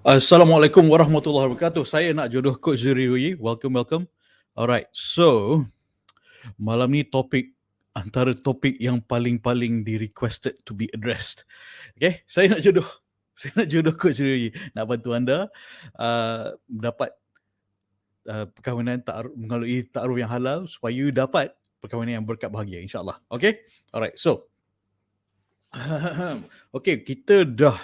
Assalamualaikum warahmatullahi wabarakatuh. Saya nak jodoh Coach Zuri. Welcome. Alright, so malam ni topik antara topik yang paling di requested to be addressed. Okay, saya nak jodoh. Saya nak jodoh Coach Zuri. Nak bantu anda dapat perkahwinan melalui taaruf yang halal supaya you dapat perkahwinan yang berkat bahagia, insyaAllah. Okay, alright, so okay, kita dah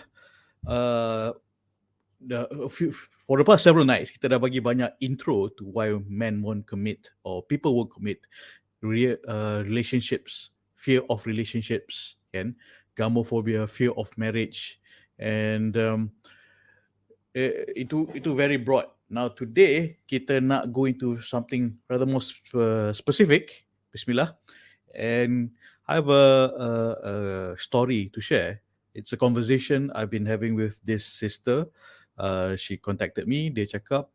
for the past several nights, kita dah bagi banyak intro to why men won't commit or people won't commit, relationships, fear of relationships, kan? Gamophobia, fear of marriage, and itu very broad. Now today kita nak go into something rather more specific. Bismillah, and I have a story to share. It's a conversation I've been having with this sister. She contacted me. Dia cakap,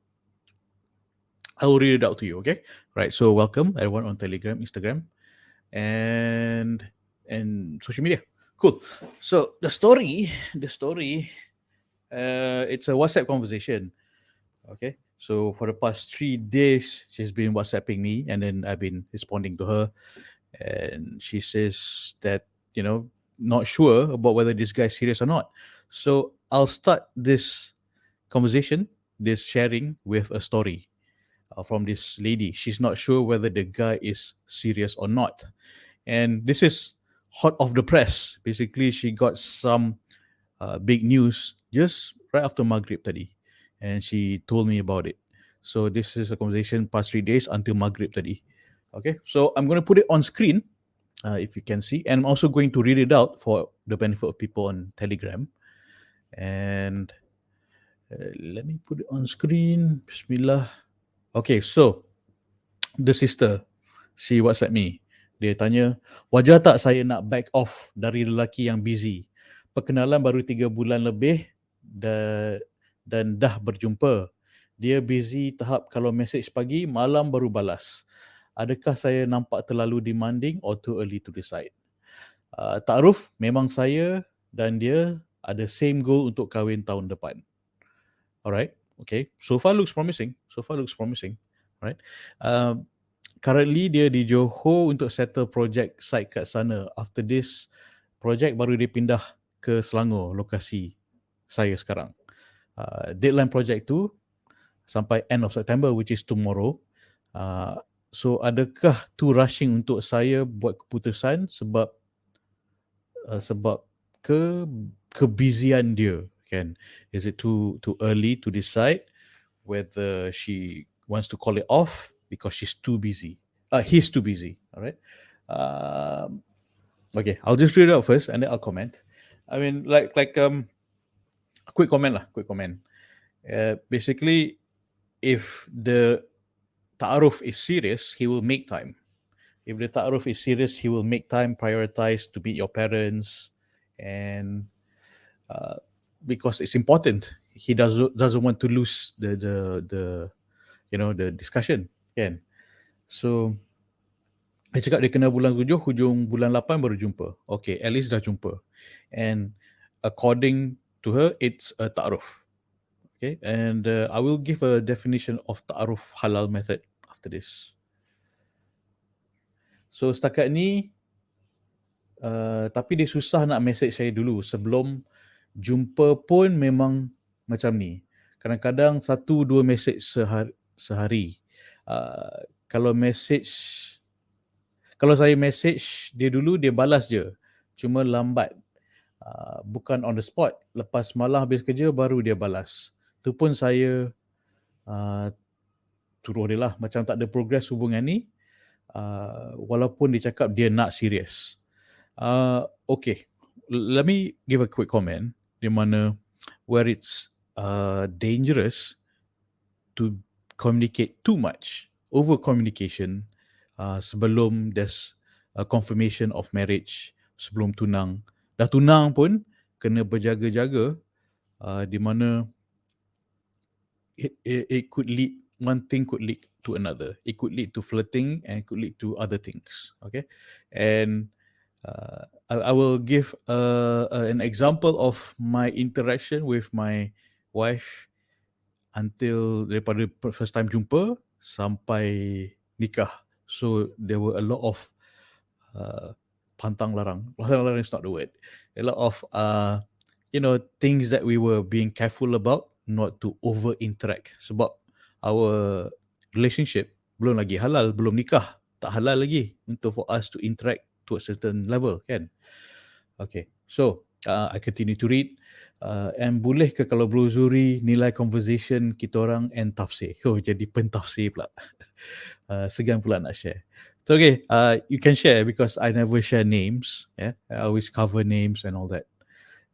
I will read it out to you, okay? Right. So welcome everyone on Telegram, Instagram, and social media. Cool. So the story, it's a WhatsApp conversation. Okay. So for the past 3 days, she's been WhatsApping me, and then I've been responding to her, and she says that, not sure about whether this guy's serious or not. So I'll start this conversation, this sharing, with a story from this lady. She's not sure whether the guy is serious or not. And this is hot off the press. Basically, she got some big news just right after Maghrib tadi. And she told me about it. So this is a conversation past 3 days until Maghrib tadi. Okay, so I'm going to put it on screen, if you can see. And I'm also going to read it out for the benefit of people on Telegram. And let me put it on screen. Bismillah. Okay, so the sister, she WhatsApp me. Dia tanya, wajar tak saya nak back off dari lelaki yang busy? Perkenalan baru 3 bulan lebih dan dah berjumpa. Dia busy tahap kalau message pagi, malam baru balas. Adakah saya nampak terlalu demanding or too early to decide? Taaruf, memang saya dan dia ada same goal untuk kahwin tahun depan. Alright, okay. So far looks promising. Right. Currently dia di Johor untuk settle project site kat sana. After this project baru dia pindah ke Selangor, lokasi saya sekarang. Deadline project tu sampai end of September, which is tomorrow. So adakah tu rushing untuk saya buat keputusan sebab kebusian dia, kan? Is it too early to decide whether she wants to call it off because she's too busy? He's too busy. All right. Okay, I'll just read it out first and then I'll comment. I mean, like quick comment. Basically, if the taaruf is serious, he will make time. If the taaruf is serious, he will make time, prioritize to meet your parents, and because it's important, he doesn't want to lose the discussion, kan? So dia cakap dia kena bulan 7, hujung bulan 8 baru jumpa. Okay, at least dah jumpa. And according to her, it's a ta'aruf. Okay, and I will give a definition of ta'aruf halal method after this. So setakat ni, tapi dia susah nak message saya dulu. Sebelum jumpa pun memang macam ni. Kadang-kadang 1-2 message sehari. Kalau saya message dia dulu, dia balas je. Cuma lambat. Bukan on the spot. Lepas malam habis kerja, baru dia balas. Tu pun saya suruh dia lah. Macam tak ada progress hubungan ni. Walaupun dia cakap dia nak serius. Okay. Let me give a quick comment. Di mana where it's dangerous to communicate too much. Over communication. Sebelum there's a confirmation of marriage, sebelum tunang. Dah tunang pun kena berjaga-jaga, di mana it could lead, one thing could lead to another. It could lead to flirting and it could lead to other things. Okay, and I will give an example of my interaction with my wife until daripada first time jumpa sampai nikah. So there were a lot of pantang larang. Pantang larang is not the word. A lot of things that we were being careful about not to over interact. Sebab our relationship belum lagi halal, belum nikah, tak halal lagi untuk for us to interact to a certain level, kan? Okay, so I continue to read. And boleh ke kalau brosuri nilai conversation kita orang and tafsir? Oh, jadi pentafsir pula. Segan pula nak share. So okay, you can share because I never share names. Yeah, I always cover names and all that.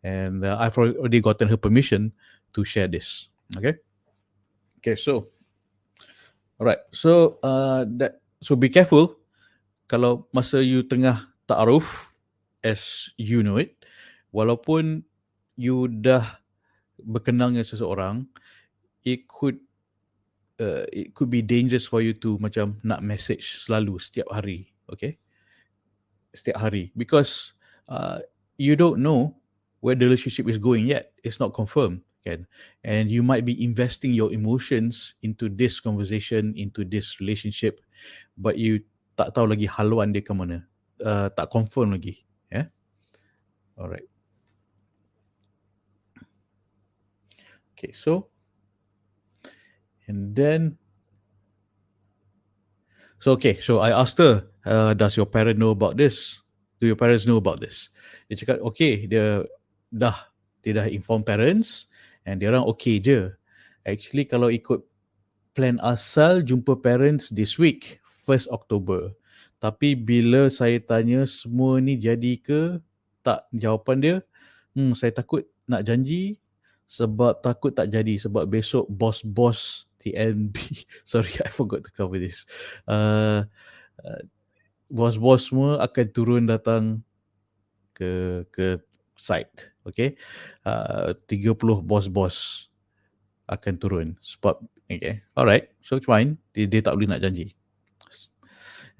And I've already gotten her permission to share this. Okay, so alright, so so be careful kalau masa you tengah ta'aruf, as you know it, walaupun you dah berkenal dengan seseorang, it could be dangerous for you to macam nak message selalu setiap hari, okay? Setiap hari, because you don't know where the relationship is going yet. It's not confirmed, kan? And you might be investing your emotions into this conversation, into this relationship, but you tak tahu lagi haluan dia ke mana. Tak confirm lagi. Yeah? Alright. Okay, so and then so I asked her, does your parent know about this? Do your parents know about this? Dia cakap, okay, dia dah inform parents and dia orang okay je. Actually, kalau ikut plan asal jumpa parents this week, 1st October. Tapi bila saya tanya semua ni jadi ke tak, jawapan dia, saya takut nak janji sebab takut tak jadi, sebab besok bos-bos TNB, sorry I forgot to cover this, bos-bos semua akan turun datang ke site, okay, 30 bos-bos akan turun sebab, okay, alright, so fine, dia tak boleh nak janji.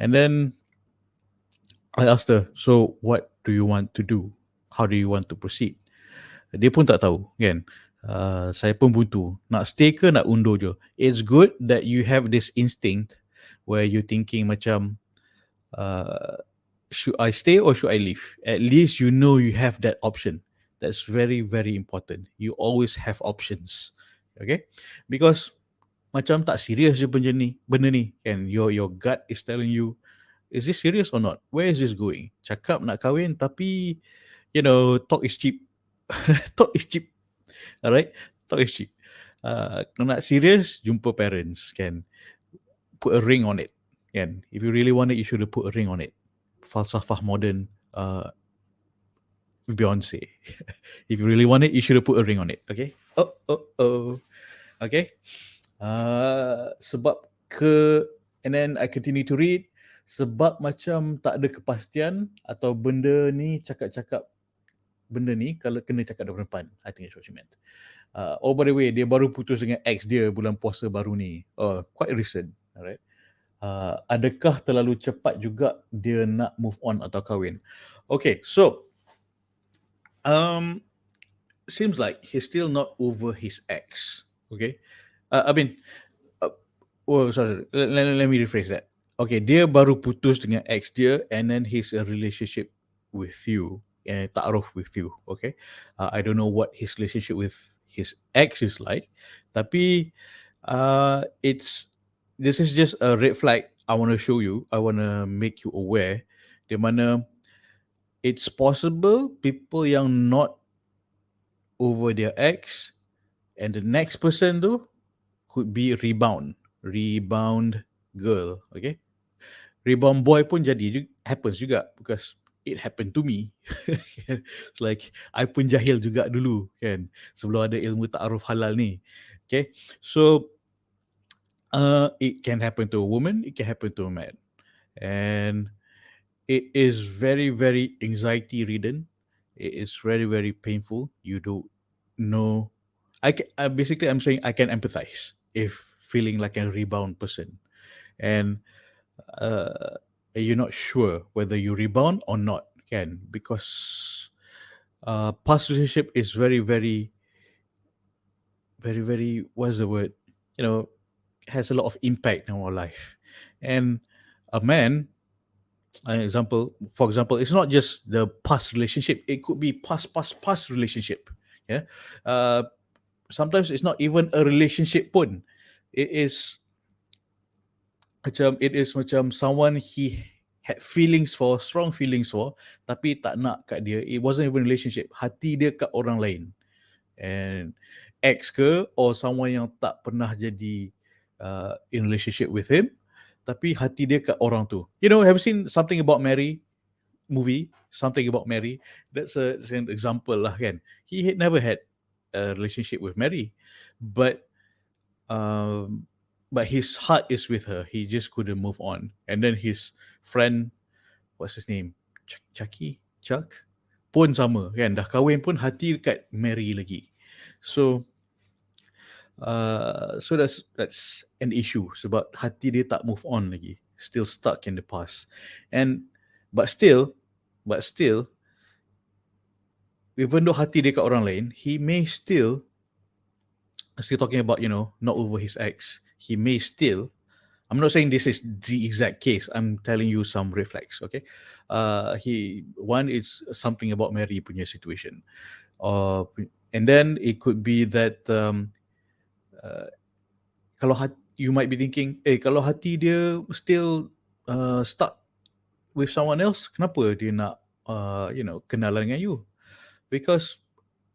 And then I asked her, so what do you want to do? How do you want to proceed? Dia pun tak tahu, kan? Saya pun buntu. Nak stay ke nak undur je? It's good that you have this instinct where you thinking macam, should I stay or should I leave? At least you know you have that option. That's very, very important. You always have options. Okay? Because macam tak serius je benda ni, kan? Your gut is telling you, is this serious or not? Where is this going? Cakap nak kahwin tapi, talk is cheap. Talk is cheap. Alright? Talk is cheap. Kalau nak serious, jumpa parents, kan? Put a ring on it, kan? If you really want it, you should have put a ring on it. Falsafah modern, Beyonce. If you really want it, you should have put a ring on it. Okay? Okay? Sebab and then I continue to read, sebab macam tak ada kepastian atau benda ni cakap-cakap benda ni kalau kena cakap depan. I think that's what she meant. Oh, by the way, dia baru putus dengan ex dia bulan puasa baru ni. Quite recent. Alright. Adakah terlalu cepat juga dia nak move on atau kahwin? Okay, so seems like he's still not over his ex. Okay, sorry. Let me rephrase that. Okay, dia baru putus dengan ex dia, and then he's a relationship with you, ta'aruf with you. Okay, I don't know what his relationship with his ex is like, tapi this is just a red flag. I want to show you. I want to make you aware. Di mana it's possible people yang not over their ex, and the next person tu could be rebound girl, okay? Rebound boy pun happens juga, because it happened to me. It's like, I pun jahil juga dulu, kan? Sebelum ada ilmu ta'aruf halal ni. Okay? So, it can happen to a woman, it can happen to a man. And it is very, very anxiety-ridden. It is very, very painful. You don't know. Basically, I'm saying I can empathize if feeling like a rebound person. And you're not sure whether you rebound or not, can, because past relationship is very, very very, very, what's the word? You know, has a lot of impact in our life. And a man, for example, it's not just the past relationship, it could be past relationship. Yeah. Uh, Sometimes it's not even a relationship pun. It is macam someone he had feelings for, strong feelings for, tapi tak nak kat dia. It wasn't even relationship. Hati dia kat orang lain. And ex ke, or someone yang tak pernah jadi in relationship with him, tapi hati dia kat orang tu. You know, have you seen Something About Mary movie? Something About Mary. That's an example lah kan. He had never had a relationship with Mary, but um, his heart is with her. He just couldn't move on. And then his friend, what's his name? Chuck? Pun sama kan. Dah kahwin pun hati dekat Mary lagi. So that's an issue sebab hati dia tak move on lagi. Still stuck in the past. And but still, even though hati dia kat orang lain, he may still talking about, not over his ex. He may still, I'm not saying this is the exact case. I'm telling you some reflex, okay? One is Something About Mary punya situation. And then it could be that kalau you might be thinking, kalau hati dia still stuck with someone else, kenapa dia nak kenalan dengan you? Because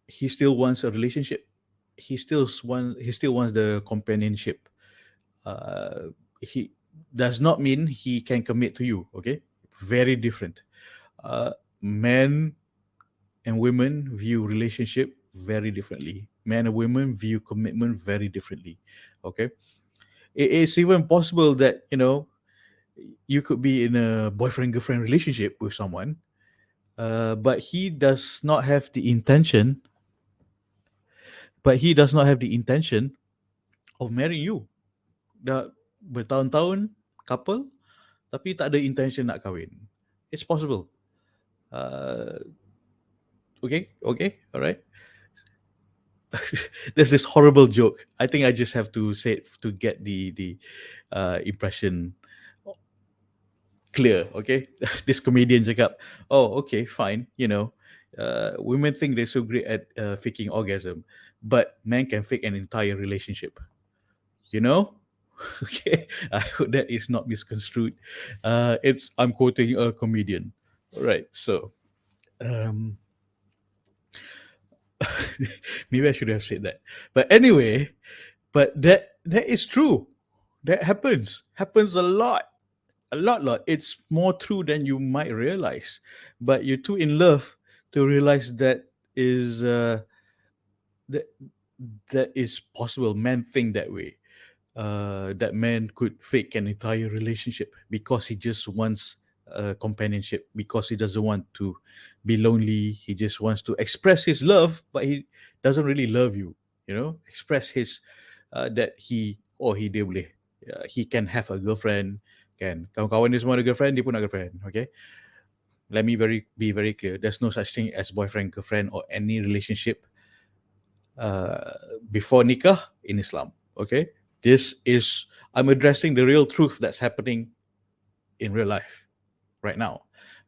he still wants a relationship. He still wants the companionship. He does not mean he can commit to you. Okay, very different. Men and women view relationship very differently. Men and women view commitment very differently. Okay, it's even possible that you could be in a boyfriend-girlfriend relationship with someone, but he does not have the intention. Of marrying you. Dah bertahun-tahun couple, tapi tak ada intention nak kahwin. It's possible. Okay, all right. There's this horrible joke. I think I just have to say it to get the impression clear. Okay, this comedian cakap, oh, okay, fine. Women think they're so great at faking orgasm, but men can fake an entire relationship. Okay, I hope that is not misconstrued. I'm quoting a comedian. All right, so maybe I should have said that. But anyway, that is true. That happens a lot. It's more true than you might realize. But you're too in love to realize that is that is possible. Men think that way. That man could fake an entire relationship because he just wants companionship, because he doesn't want to be lonely. He just wants to express his love, but he doesn't really love you. Express his that he dia boleh. He can have a girlfriend. Kan kawan-kawan dia semua ada girlfriend, dia pun ada girlfriend. Okay, let me be very clear. There's no such thing as boyfriend, girlfriend, or any relationship before nikah in Islam. Okay, I'm addressing the real truth that's happening in real life right now.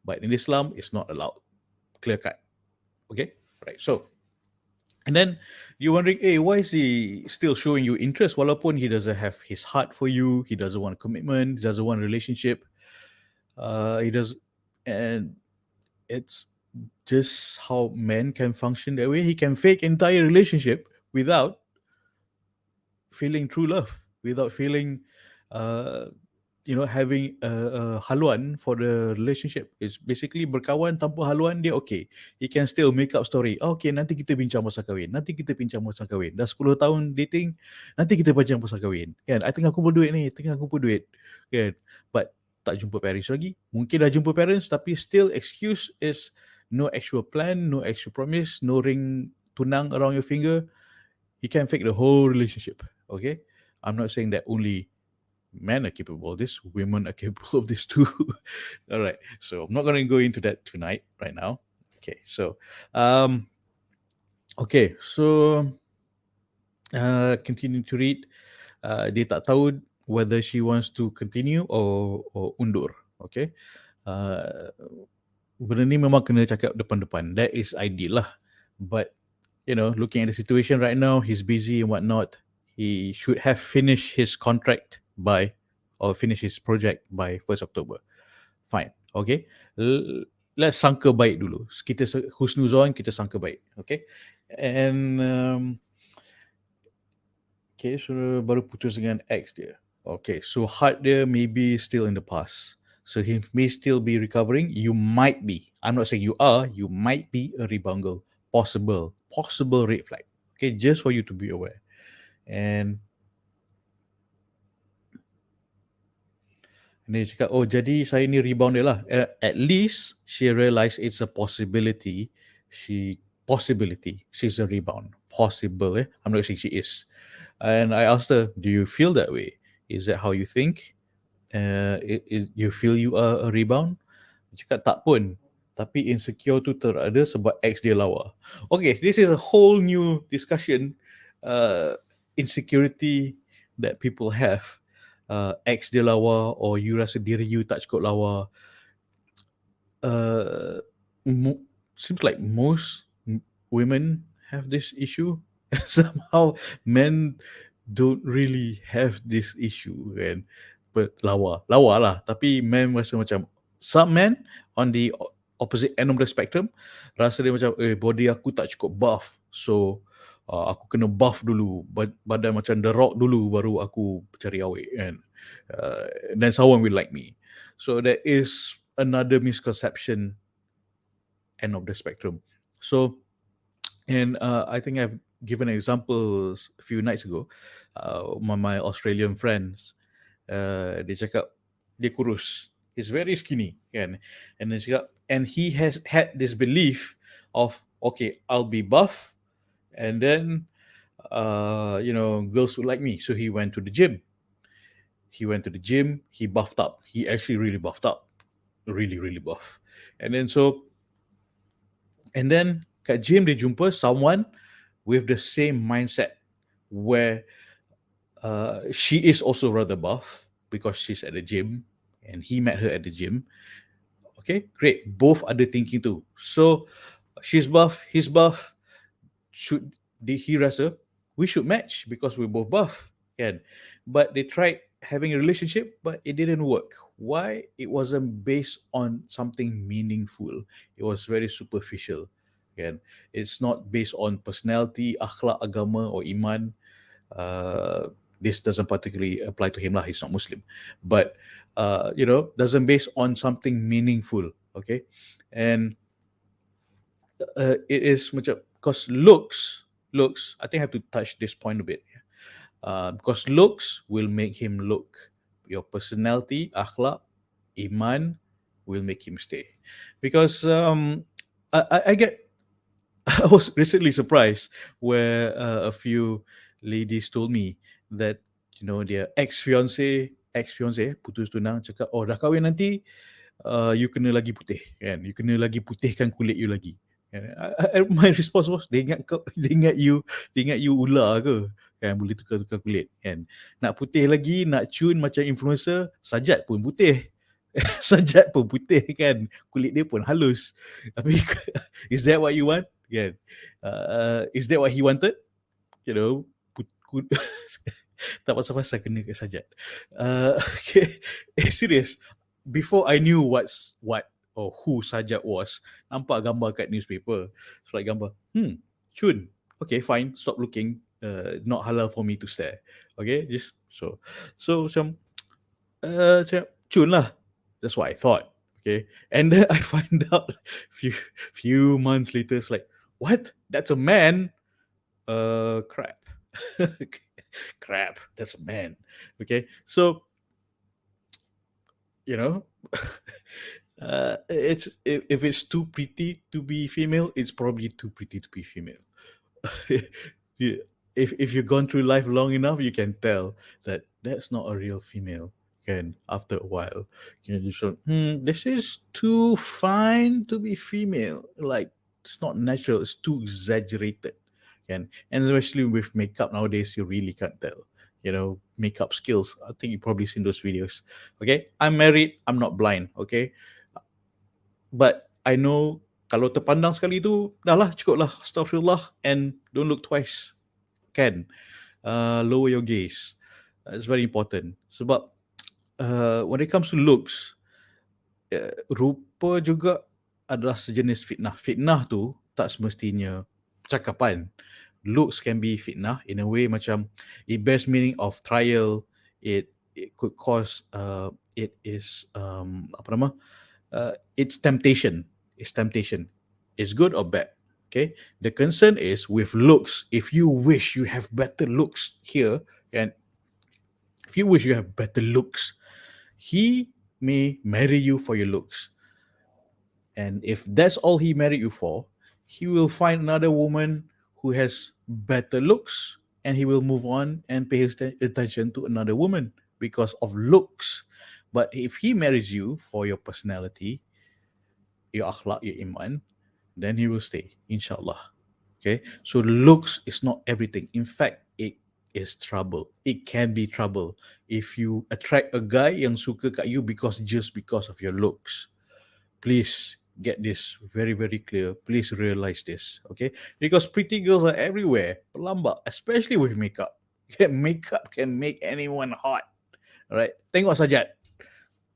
But in Islam, it's not allowed. Clear cut. Okay? Right. So, and then you're wondering, hey, why is he still showing you interest? Walaupun he doesn't have his heart for you, he doesn't want a commitment, he doesn't want a relationship. And it's just how men can function that way. He can fake entire relationship without feeling true love, without feeling having a haluan for the relationship. It's basically berkawan tanpa haluan dia okay. He can still make up story. Okay, nanti kita bincang pasal kahwin. Dah 10 tahun dating, nanti kita bincang pasal kahwin. Kan? I tengah kumpul duit ni, Kan? But tak jumpa parents lagi. Mungkin dah jumpa parents, tapi still excuse is no actual plan, no actual promise, no ring tunang around your finger. He can fake the whole relationship. Okay? I'm not saying that only men are capable of this, women are capable of this too. All right, so I'm not going to go into that tonight, right now. Okay, so continue to read. Dia tak tahu whether she wants to continue or undur. Okay. Uh, Benda ni memang kena cakap depan-depan. That is ideal lah. But, looking at the situation right now, he's busy and whatnot. He should have finished his contract or finish his project by 1st October. Fine. Okay. Let's sangka baik dulu. Kita husnuzon, kita sangka baik. Okay. And, okay, so baru putus dengan ex dia. Okay, so heart dia maybe still in the past. So he may still be recovering. You might be. I'm not saying you are. You might be a rebound girl. Possible red flag. Okay, just for you to be aware. And dia cakap, oh jadi saya ni rebound dia lah. At least she realised it's a possibility. She's a rebound. Possible. I'm not saying she is. And I asked her, do you feel that way? Is that how you think? You feel you are a rebound? Dia cakap tak pun. Tapi insecure tu terada sebab ex dia lawa. Okay, this is a whole new discussion. Insecurity that people have. Ex dia lawa or you rasa diri you tak cukup lawa. Seems like most women have this issue. Somehow men don't really have this issue kan. But lawa lah. Tapi men rasa macam, some men on the opposite end of the spectrum rasa dia macam, body aku tak cukup buff, so aku kena buff dulu, badan macam The Rock dulu baru aku cari awet kan. Then someone will like me. So there is another misconception end of the spectrum. So, and I think I've given examples a few nights ago. My Australian friends, dia cakap dia kurus. He's very skinny, kan? And dia cakap, and he has had this belief of, okay, I'll be buff, and then girls would like me. So he went to the gym. He buffed up. He actually really buffed up. Really, really buff. And then kat gym dia jumpa someone with the same mindset where she is also rather buff because she's at the gym and he met her at the gym. Okay, great. Both ada thinking too. So she's buff, he's buff. He rasa we should match because we're both buff. Kan? But they tried having a relationship, but it didn't work. Why? It wasn't based on something meaningful. It was very superficial. Kan? It's not based on personality, akhlak, agama, or iman. This doesn't particularly apply to him lah. He's not Muslim, but doesn't based on something meaningful. Okay, and it is macam, because looks. I think I have to touch this point a bit. Because looks will make him look. Your personality, akhlak, iman will make him stay. Because I was recently surprised where a few ladies told me that their ex-fiance putus tunang cakap, oh dah kahwin nanti you kena lagi putih kan, you kena lagi putihkan kulit you lagi. My response was, dia ingat you ular ke kan, boleh tukar-tukar kulit kan. Nak putih lagi, nak cun macam influencer, Sajat pun putih. Sajat pun putih kan, kulit dia pun halus. Tapi is that what you want? Kan? Is that what he wanted? Tak pasal-pasal kena ke Sajat. Okay. Serious. Before I knew what or who Sajat was, nampak gambar kat newspaper. It's like gambar, Chun. Okay, fine. Stop looking. Not halal for me to stare. Okay, just so macam Chun lah. That's what I thought. Okay, and then I find out few months later, it's like, what? That's a man. Crap. Crap. That's a man. Okay, so it's if it's too pretty to be female, it's probably too pretty to be female. If you've gone through life long enough, you can tell that that's not a real female. Can after a while, just this is too fine to be female. Like, it's not natural. It's too exaggerated. And especially with makeup nowadays, you really can't tell. Makeup skills. I think you probably seen those videos. Okay, I'm married. I'm not blind. Okay, but I know kalau terpandang sekali tu, dah lah cukup lah. Astaghfirullah, and don't look twice. Can lower your gaze. It's very important. Sebab when it comes to looks, rupa juga adalah sejenis fitnah. Fitnah tu tak semestinya cakapan. Looks can be fitnah in a way macam it bears meaning of trial. It could cause it is apa nama? It's temptation. It's temptation. It's good or bad. Okay. The concern is with looks. If you wish you have better looks here, and if you wish you have better looks, he may marry you for your looks. And if that's all he married you for, he will find another woman who has better looks, and he will move on and pay his attention to another woman because of looks. But if he marries you for your personality, your akhlak, your iman, then he will stay, inshallah. Okay, so looks is not everything. In fact, it is trouble. It can be trouble if you attract a guy yang suka kat you just because of your looks. Please get this very, very clear. Please realize this, okay? Because pretty girls are everywhere, pelambak, especially with makeup. Makeup can make anyone hot, alright? Tengok Sajat,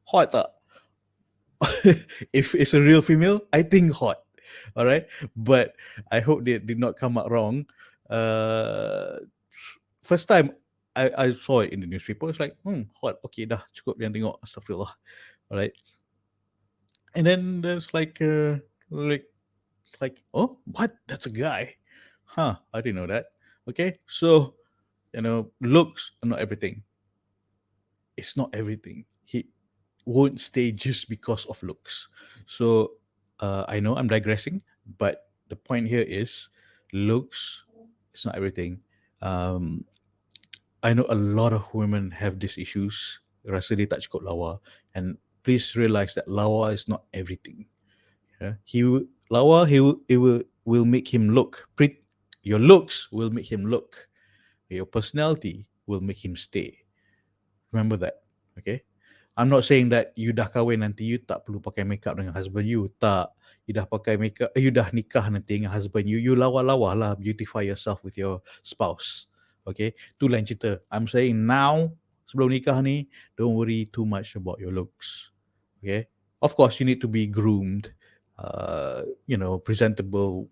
hot tak? If it's a real female, I think hot, alright? But I hope they did not come out wrong. First time I saw it in the newspaper, it's like, hot, okay dah, cukup yang tengok, astagfirullah, alright? And then there's like, oh, what? That's a guy. Huh, I didn't know that. Okay, so, looks are not everything. It's not everything. He won't stay just because of looks. So, I know I'm digressing, but the point here is looks is not everything. I know a lot of women have these issues. Rasa dia tak cukup lawa. And please realize that lawa is not everything. Yeah? Will make him look pretty. Your looks will make him look. Your personality will make him stay. Remember that, okay? I'm not saying that you dah kahwin nanti you tak perlu pakai makeup dengan husband you. Tak. You dah pakai makeup, you dah nikah nanti dengan husband you. You lawa-lawa lah, beautify yourself with your spouse. Okay? Tu lain cerita. I'm saying now, sebelum nikah ni, don't worry too much about your looks. Okay? Of course, you need to be groomed. Presentable,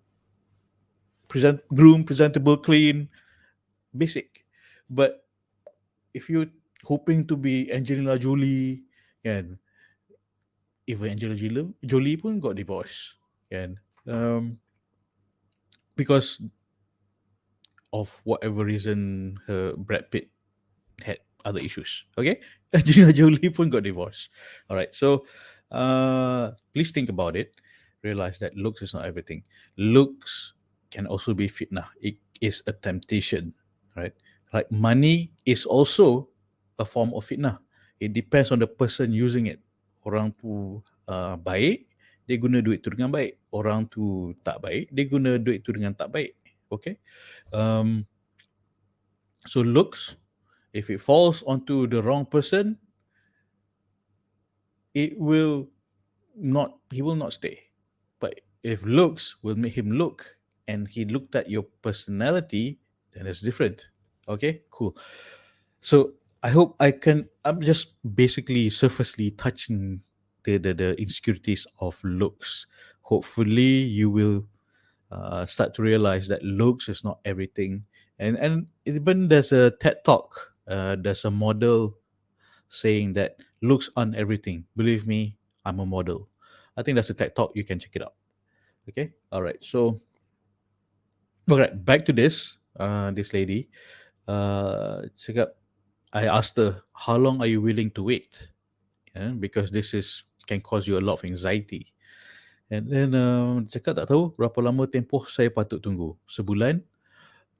clean, basic. But if you're hoping to be Angelina Jolie, kan, even Angelina Jolie pun got divorced, kan, because of whatever reason, her Brad Pitt had other issues. Okay, Angelina Jolie pun got divorced. All right, so please think about it. Realize that looks is not everything. Looks can also be fitnah. It is a temptation, right? Like money is also a form of fitnah. It depends on the person using it. Orang tu baik, dia guna duit tu dengan baik. Orang tu tak baik, dia guna duit tu dengan tak baik. Okay? So looks, if it falls onto the wrong person, he will not stay. But if looks will make him look, and he looked at your personality, then it's different. Okay, cool. So I hope I'm just basically surfacely touching the insecurities of looks. Hopefully you will start to realize that looks is not everything. And even there's a TED talk, there's a model saying that looks aren't everything. Believe me, I'm a model. I think that's a TED talk. You can check it out. Okay. All right. So, all right. Back to this. This lady. I asked her, how long are you willing to wait? Yeah, because this can cause you a lot of anxiety. And then cakap tak tahu berapa lama tempoh saya patut tunggu. Sebulan?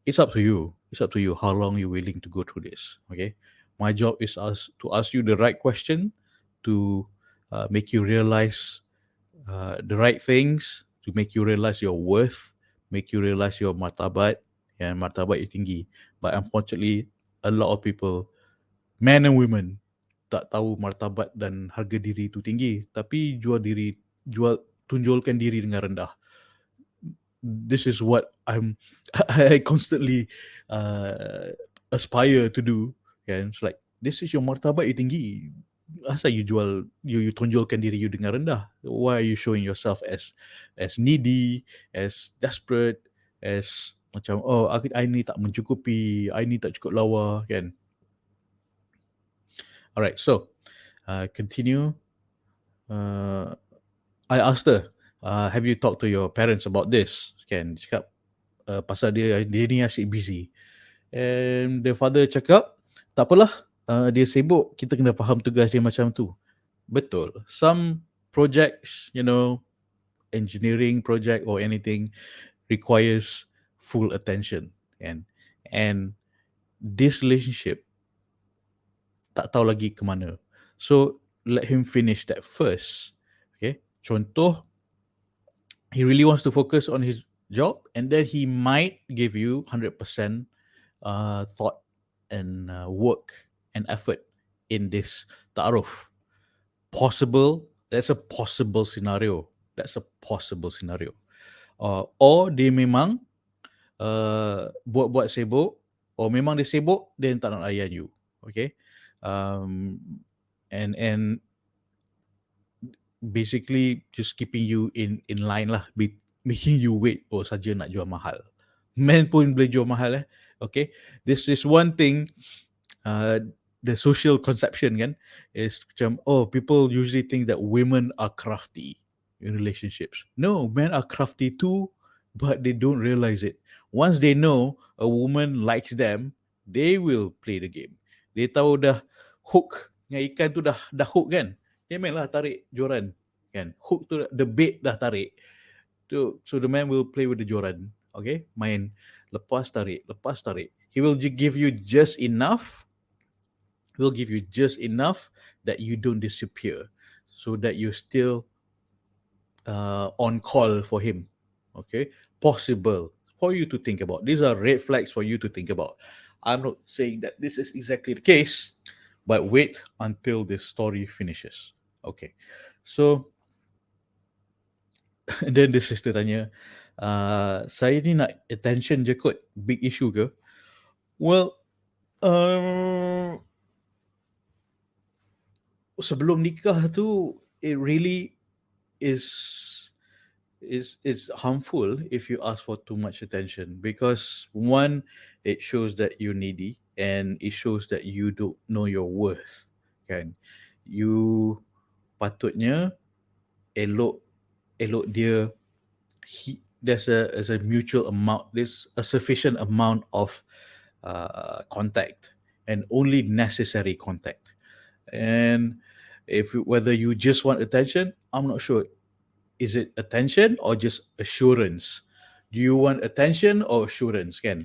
It's up to you. It's up to you how long you're willing to go through this. Okay. My job is to ask you the right question, to make you realize the right things, to make you realize your worth, make you realize your martabat, yang martabat you tinggi. But unfortunately, a lot of people, men and women, tak tahu martabat dan harga diri itu tinggi, tapi tunjulkan diri dengan rendah. This is what I constantly aspire to do. Kan? It's like, this is your martabat you tinggi. Asal you tunjulkan diri you dengan rendah? Why are you showing yourself as needy, as desperate, as macam, oh, I ni tak mencukupi, I ni tak cukup lawa, kan? Alright, so continue. I asked her, have you talked to your parents about this? Kan, dia cakap, pasal dia ni asyik busy. And the father cakap, tak apalah, dia sibuk, kita kena faham tugas dia macam tu. Betul. Some projects, engineering project or anything requires full attention. And this relationship tak tahu lagi ke mana. So, let him finish that first. Okay. Contoh, he really wants to focus on his job, and then he might give you 100% thought and work and effort in this taaruf. That's a possible scenario. Or dia memang buat-buat sibuk, or memang dia sibuk, dia tak nak layan you. Okay. And basically just keeping you in line lah, making you wait, saja nak jual mahal. Men pun boleh jual mahal. Okay, this is one thing. The social conception kan is macam, people usually think that women are crafty in relationships. No, men are crafty too, but they don't realize it. Once they know a woman likes them, they will play the game. Dia tahu dah hook dengan ikan tu dah hook kan, dia mainlah tarik joran kan, hook tu the bait dah tarik tu, so the man will play with the joran. Okay, main lepas tarik. He will give you just enough that you don't disappear, so that you're still on call for him. Okay, possible for you to think about. These are red flags for you to think about. I'm not saying that this is exactly the case, but wait until this story finishes. Okay, so and then the sister tanya, saya ni nak attention je kot, big issue ke? Well, sebelum nikah tu, it really is harmful if you ask for too much attention, because one, it shows that you're needy, and it shows that you don't know your worth. Kan, you patutnya elok dia. There's a mutual amount, there's a sufficient amount of contact, and only necessary contact. And whether you just want attention, I'm not sure. Is it attention or just assurance? Do you want attention or assurance, Ken?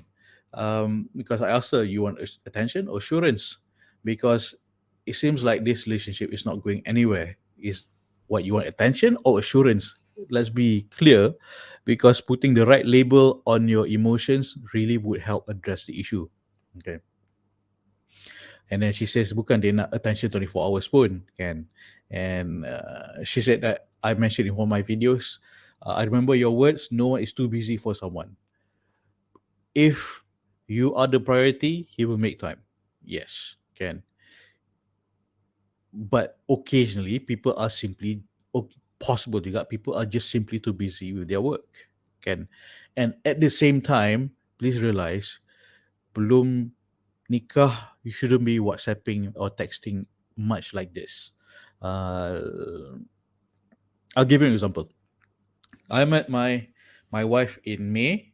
Because I asked her, you want attention or assurance? Because it seems like this relationship is not going anywhere. Is what you want, attention or assurance? Let's be clear, because putting the right label on your emotions really would help address the issue. Okay. And then she says, bukan dia nak attention 24 hours pun, kan? And she said that, I mentioned in one of my videos, I remember your words, no one is too busy for someone. If you are the priority, he will make time. Yes, can. But occasionally, people are simply, possible juga, people are just simply too busy with their work. Can. And at the same time, please realize, belum nikah, you shouldn't be WhatsApping or texting much like this. I'll give you an example. I met my wife in May,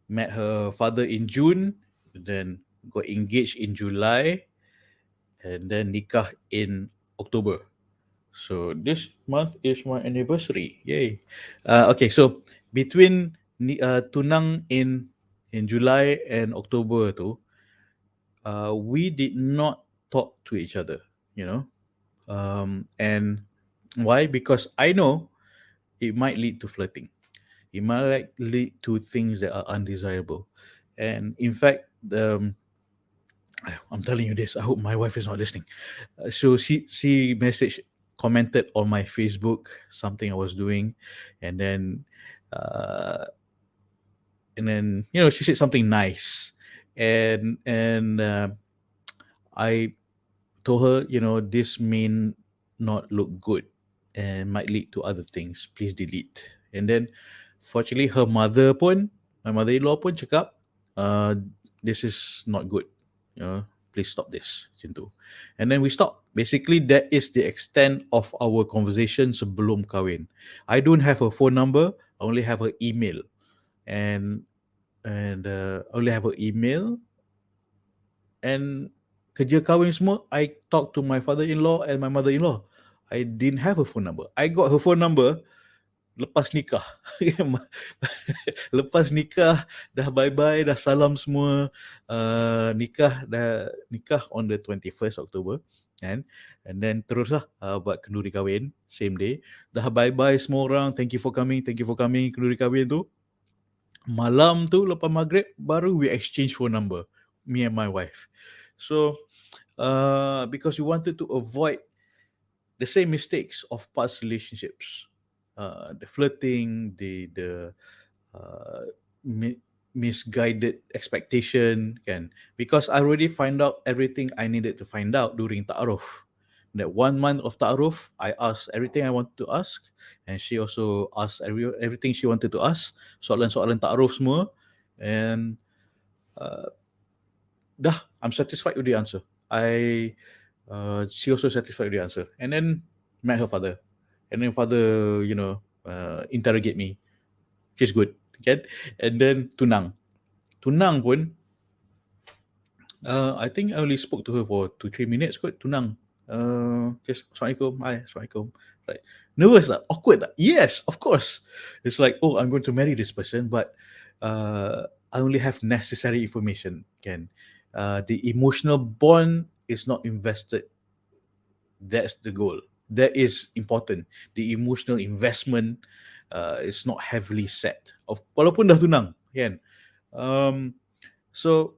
met her father in June, then got engaged in July, and then nikah in October. So this month is my anniversary. Yay. Okay, so between tunang in July and October tu, we did not talk to each other, and why? Because I know it might lead to flirting. it might lead to things that are undesirable. And in fact, I'm telling you this. I hope my wife is not listening. So she messaged, commented on my Facebook something I was doing, and then uh, she said something nice, and I told her, this may not look good and might lead to other things. Please delete. And then, fortunately, my mother-in-law pun cakap, uh, this is not good. Please stop this. Macam tu. And then we stop. Basically, that is the extent of our conversation sebelum kahwin. I don't have her phone number. I only have her email. And only have her email. And kerja kahwin semua, I talk to my father-in-law and my mother-in-law. I didn't have her phone number. I got her phone number lepas nikah. Lepas nikah, dah bye-bye, dah salam semua. Nikah on the 21st October. And then teruslah buat kenduri kahwin, same day. Dah bye-bye semua orang, thank you for coming, kenduri kahwin tu. Malam tu lepas maghrib, baru we exchange phone number, me and my wife. So, because we wanted to avoid the same mistakes of past relationships, the flirting, the misguided expectation, kan? Because I already find out everything I needed to find out during Taaruf. That 1 month of Taaruf, I asked everything I wanted to ask, and she also asked everything she wanted to ask. Soalan-soalan Taaruf semua, and I'm satisfied with the answer. She also satisfied with the answer. And then met her father. And then father, interrogate me. She's good. Okay? And then tunang. Tunang pun, I think I only spoke to her for 2-3 minutes kot, tunang. Just, Assalamualaikum. Hi, Assalamualaikum. Right. Nervous tak? Awkward tak? Yes, of course. It's like, oh, I'm going to marry this person, but I only have necessary information. Can the emotional bond is not invested. That's the goal. That is important. The emotional investment is not heavily set. Walaupun dah tunang, kan? So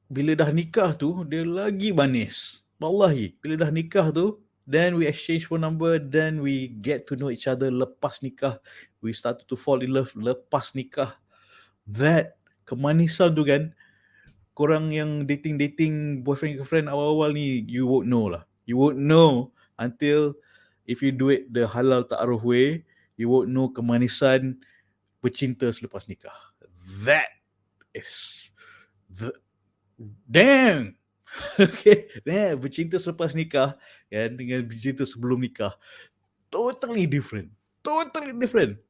bila dah nikah tu, dia lagi manis. Wallahi, bila dah nikah tu, then we exchange phone number, then we get to know each other lepas nikah. We started to fall in love lepas nikah. That kemanisan tu kan, korang yang dating boyfriend girlfriend awal-awal ni, you won't know lah. You won't know until if you do it the halal ta'aruf way, you won't know kemanisan bercinta selepas nikah. That is the damn. Okay, bercinta selepas nikah kan dengan bercinta sebelum nikah, totally different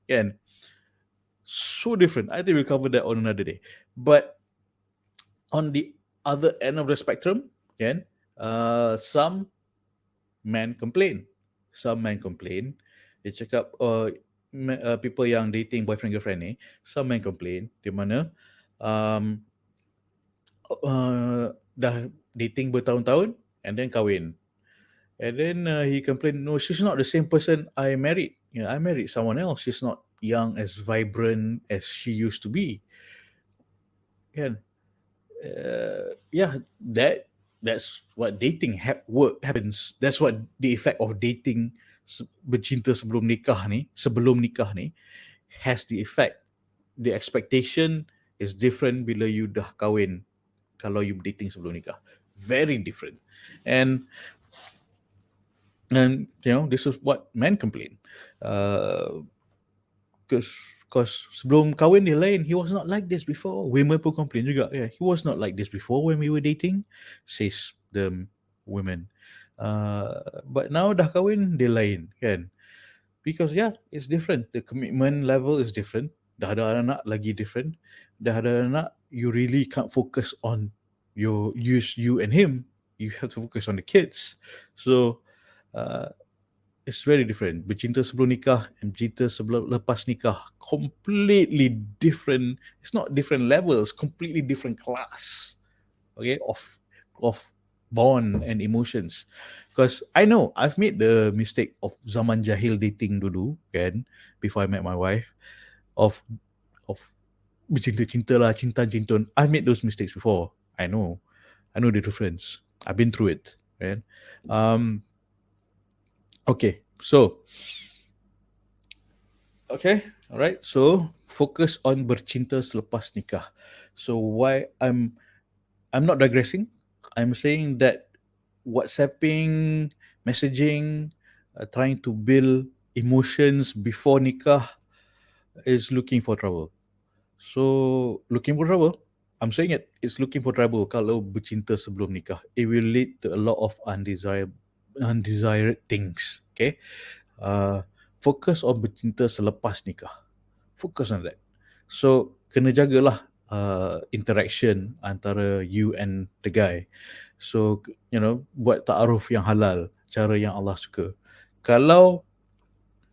kan, so different. I think we'll cover that on another day. But on the other end of the spectrum, kan, some men complain. Dia cakap, people yang dating boyfriend girlfriend ni, some men complain di mana dah dating bertahun-tahun and then kahwin. And then he complained, no, she's not the same person I married. I married someone else. She's not young, as vibrant as she used to be. Kan? That's what dating happens. That's what the effect of dating bercinta sebelum nikah ni has the effect. The expectation is different bila you dah kahwin kalau you dating sebelum nikah. Very different. And this is what men complain. Because sebelum kahwin dia lain, he was not like this before. Women pun complain juga. Yeah, he was not like this before when we were dating, says the women. But now dah kahwin, dia lain, kan? Because it's different. The commitment level is different. Dah ada anak lagi different. Dah ada anak, you really can't focus on you and him. You have to focus on the kids. So it's very different. Bercinta sebelum nikah and bercinta lepas nikah, completely different. It's not different levels, completely different class, okay, of bond and emotions. Because I know I've made the mistake of zaman jahil dating dulu kan, before I met my wife, of bercinta-cinta lah, cinta-cintun. I've made those mistakes before. I know the difference. I've been through it, right? Okay, so alright. So focus on bercinta selepas nikah. So why I'm not digressing. I'm saying that WhatsApping, messaging, trying to build emotions before nikah is looking for trouble. So looking for trouble, I'm saying it's looking for trouble kalau bercinta sebelum nikah. It will lead to a lot of undesired things. Okay, focus on bercinta selepas nikah. Focus on that. So kena jagalah interaction antara you and the guy. So buat taaruf yang halal, cara yang Allah suka. Kalau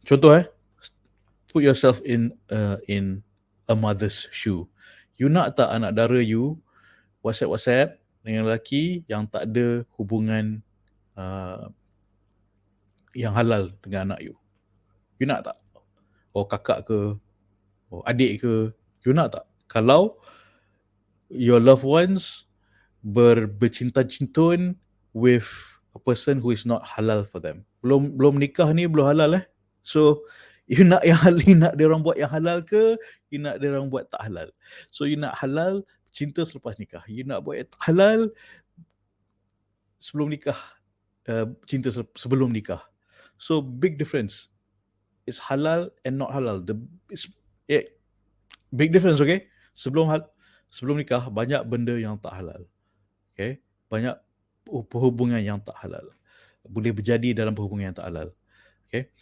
contoh put yourself in a mother's shoe. You nak tak anak dara you WhatsApp dengan lelaki yang tak ada hubungan yang halal dengan anak you? You nak tak? Or kakak ke, or adik ke, you nak tak? Kalau your loved ones bercinta-cintun with a person who is not halal for them. Belum nikah ni belum halal So you nak you nak dia orang buat yang halal ke, you nak dia orang buat tak halal? So you nak halal cinta selepas nikah. You nak buat yang tak halal sebelum nikah, cinta sebelum nikah. So big difference. It's halal and not halal. Big difference, okay? Sebelum nikah banyak benda yang tak halal. Okay? Banyak perhubungan yang tak halal. Boleh berjadi dalam perhubungan yang tak halal. Okay?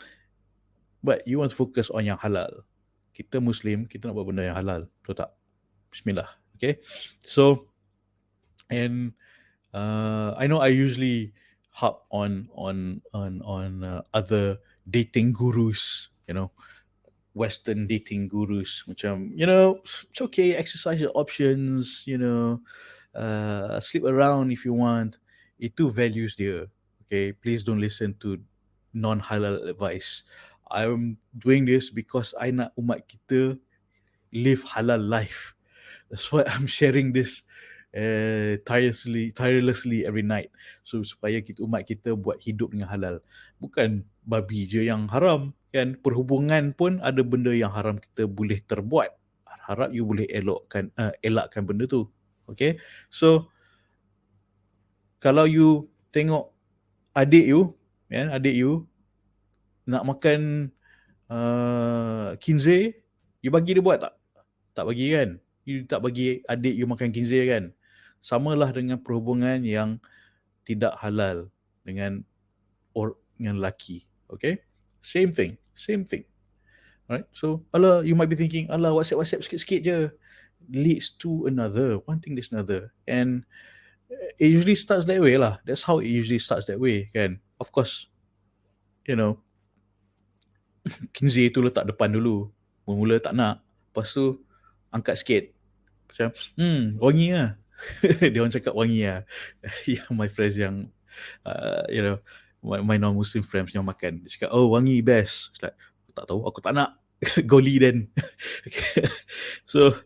But you want to focus on yang halal. Kita Muslim, kita nak buat benda yang halal. Betul tak? Bismillah. Okay? So, and I know I usually harp on other dating gurus, Western dating gurus, macam, it's okay, exercise your options, sleep around if you want. Itu values dia. Okay, please don't listen to non-halal advice. I'm doing this because I nak umat kita live halal life. That's why I'm sharing this tirelessly every night. So supaya umat kita buat hidup dengan halal. Bukan babi je yang haram, kan? Perhubungan pun ada benda yang haram kita boleh terbuat. Harap you boleh elakkan benda tu. Okay? So kalau you tengok adik you nak makan kinzeh, you bagi dia buat tak? Tak bagi, kan? You tak bagi adik you makan kinzeh, kan? Samalah dengan perhubungan yang tidak halal dengan lelaki. Okay? Same thing. Alright? So, you might be thinking, WhatsApp sikit-sikit je. Leads to another. One thing leads to another. And it usually starts that way lah. That's how it usually starts that way, kan? Of course, kinzeh tu letak depan dulu. Mula tak nak. Lepas tu, angkat sikit. Macam, wangi lah. Dia orang cakap wangi lah. Yang my friends yang, my non-Muslim friends yang makan. Dia cakap, wangi best. Like, tak tahu, aku tak nak. Goli then. So,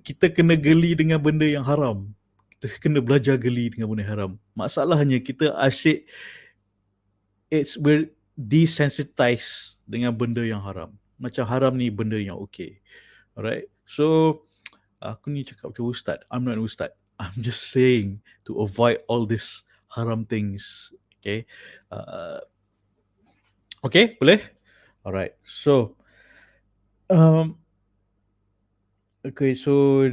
kita kena geli dengan benda yang haram. Kita kena belajar geli dengan benda yang haram. Masalahnya, kita asyik, we're desensitized dengan benda yang haram. Macam haram ni benda yang okay. Alright? So, aku ni cakap macam ustaz. I'm not an ustaz. I'm just saying to avoid all these haram things. Okay? Okay? Boleh? Alright. So, okay, so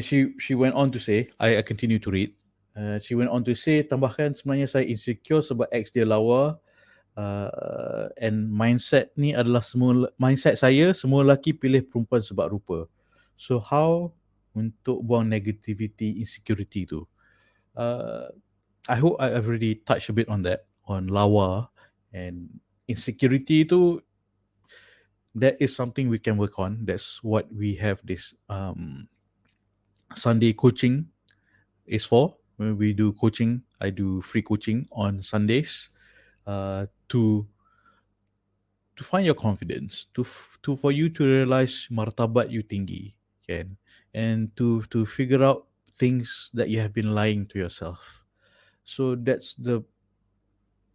she went on to say, I continue to read. She went on to say, tambahkan sebenarnya saya insecure sebab ex dia lawa. And mindset ni adalah mindset saya, semua lelaki pilih perempuan sebab rupa. So how untuk buang negativity, insecurity tu? I hope I've already touched a bit on that, on lawa and insecurity tu. That is something we can work on. That's what we have this Sunday coaching is for. when we do coaching, I do free coaching on Sundays, to find your confidence, to for you to realize martabat you tinggi, kan, and to figure out things that you have been lying to yourself. So that's the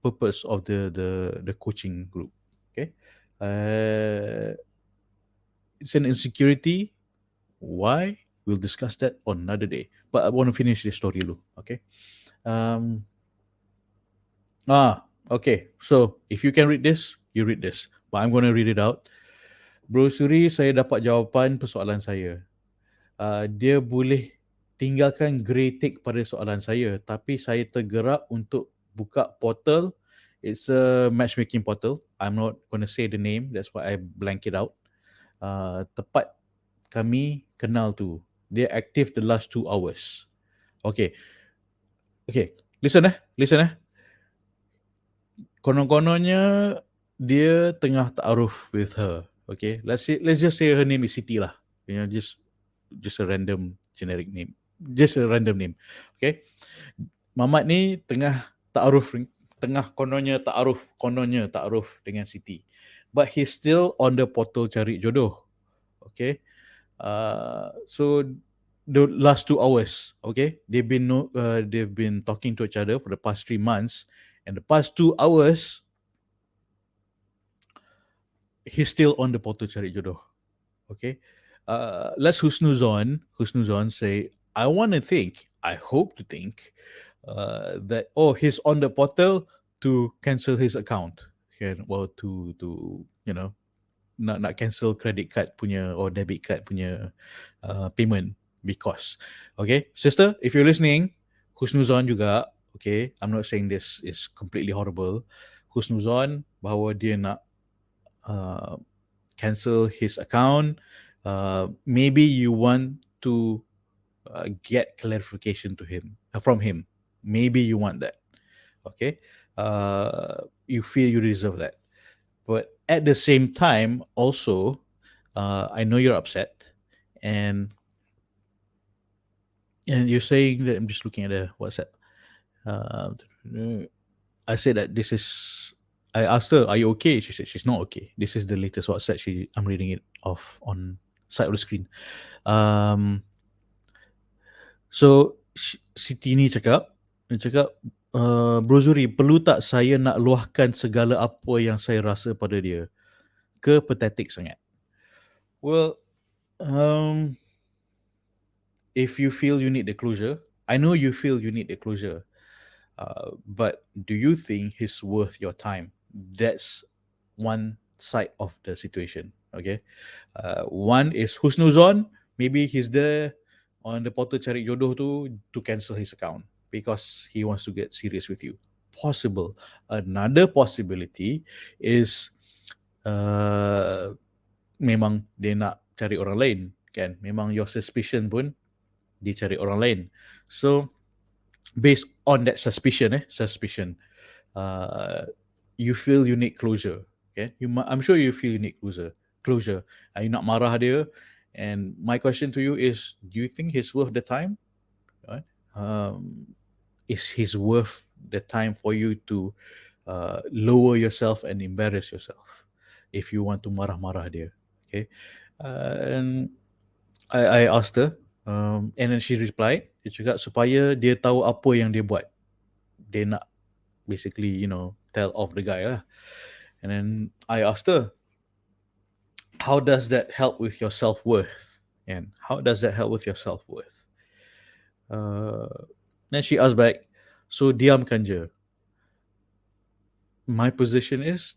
purpose of the coaching group. Okay, uh, it's an insecurity. Why? We'll discuss that on another day. But I want to finish this story dulu. Okay. Um. Okay. So if you can read this, you read this. But I'm going to read it out. Bro Suri, saya dapat jawapan persoalan saya. Dia boleh tinggalkan grey tick pada soalan saya, tapi saya tergerak untuk buka portal. It's a matchmaking portal. I'm not going to say the name, that's why I blank it out. Tepat kami kenal tu. Dia active the last 2 hours. Okay. Listen. Konon-kononnya dia tengah taaruf with her. Okay, let's just say her name is Siti lah. Just a random generic name. Just a random name. Okay. Mamat ni tengah kononnya taaruf dengan Siti. But he's still on the portal cari jodoh. Okay. So the last 2 hours, okay, they've been talking to each other for the past 3 months, and the past 2 hours he's still on the portal cari jodoh. Okay. Let's husnuzon say, I hope to think that he's on the portal to cancel his account. Okay, well, to nak cancel credit card punya or debit card punya payment because. Okay, sister, if you're listening, husnuzon juga. Okay, I'm not saying this is completely horrible. Husnuzon bahawa dia nak cancel his account. Maybe you want to get clarification from him. Maybe you want that. Okay, you feel you deserve that. But at the same time, also, I know you're upset, and you're saying that, I'm just looking at the WhatsApp. I said that this is. I asked her, "Are you okay?" She said she's not okay. This is the latest WhatsApp. I'm reading it off on side of the screen. So Siti ni cakap, Bro Zuri, perlu tak saya nak luahkan segala apa yang saya rasa pada dia? Ke pathetic sangat? Well, if you feel you need the closure, I know you feel you need the closure, but do you think he's worth your time? That's one side of the situation. Okay, one is husnuzon. Maybe he's there on the portal cari jodoh to cancel his account because he wants to get serious with you. Possible. Another possibility is memang dia nak cari orang lain, kan? Memang your suspicion pun dia cari orang lain. So based on that suspicion, you feel you need closure. Okay, I'm sure you feel you need closure. You nak marah dia, and my question to you is, do you think he's worth the time? Right? Is he worth the time for you to lower yourself and embarrass yourself if you want to marah-marah dia? Okay, and I asked her, and then she replied, dia cakap supaya dia tahu apa yang dia buat. Dia nak basically, tell off the guy lah. And then I asked her, how does that help with your self-worth? And how does that help with your self-worth? Then she asked back, so diamkan je. My position is,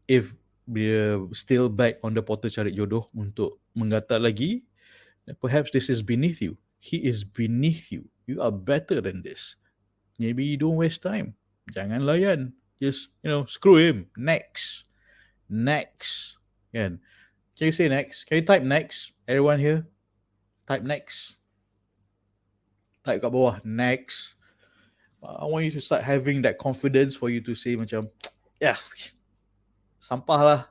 if dia still back on the portal cari jodoh untuk menggatal lagi, perhaps this is beneath you. He is beneath you. You are better than this. Maybe you don't waste time. Jangan layan. Just, screw him. Next. Can you say next? Can you type next? Everyone here? Type next. Type kat bawah. Next. I want you to start having that confidence for you to say macam, yeah, sampah lah.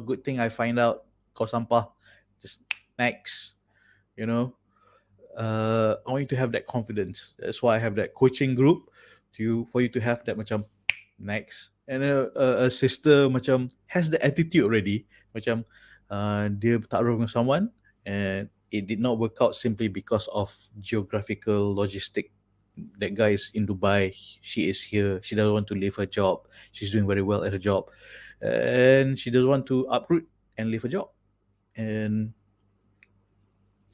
Good thing I find out kau sampah. Just next. I want you to have that confidence. That's why I have that coaching group for you to have that macam next. And a sister macam has the attitude already, macam dia bertaruh dengan someone and it did not work out simply because of geographical logistic. That guy is in Dubai, she is here, she doesn't want to leave her job, she's doing very well at her job, and she doesn't want to uproot and leave her job, and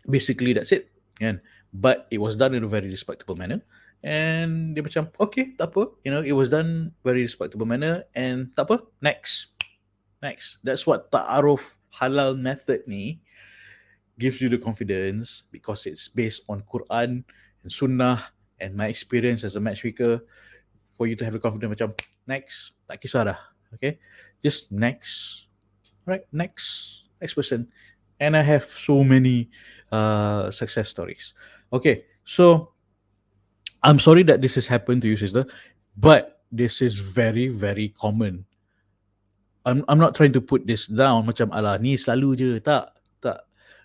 basically that's it, kan? But it was done in a very respectable manner, and dia macam okay, tak apa, it was done very respectable manner, and tak apa, next. That's what Taaruf halal method ni gives you the confidence, because it's based on Quran and Sunnah and my experience as a matchmaker, for you to have the confidence macam next, tak kisah dah, okay, just next, right, next person. And I have so many success stories. Okay, so I'm sorry that this has happened to you, sister, but this is very, very common. I'm not trying to put this down macam alah ni selalu je, tak.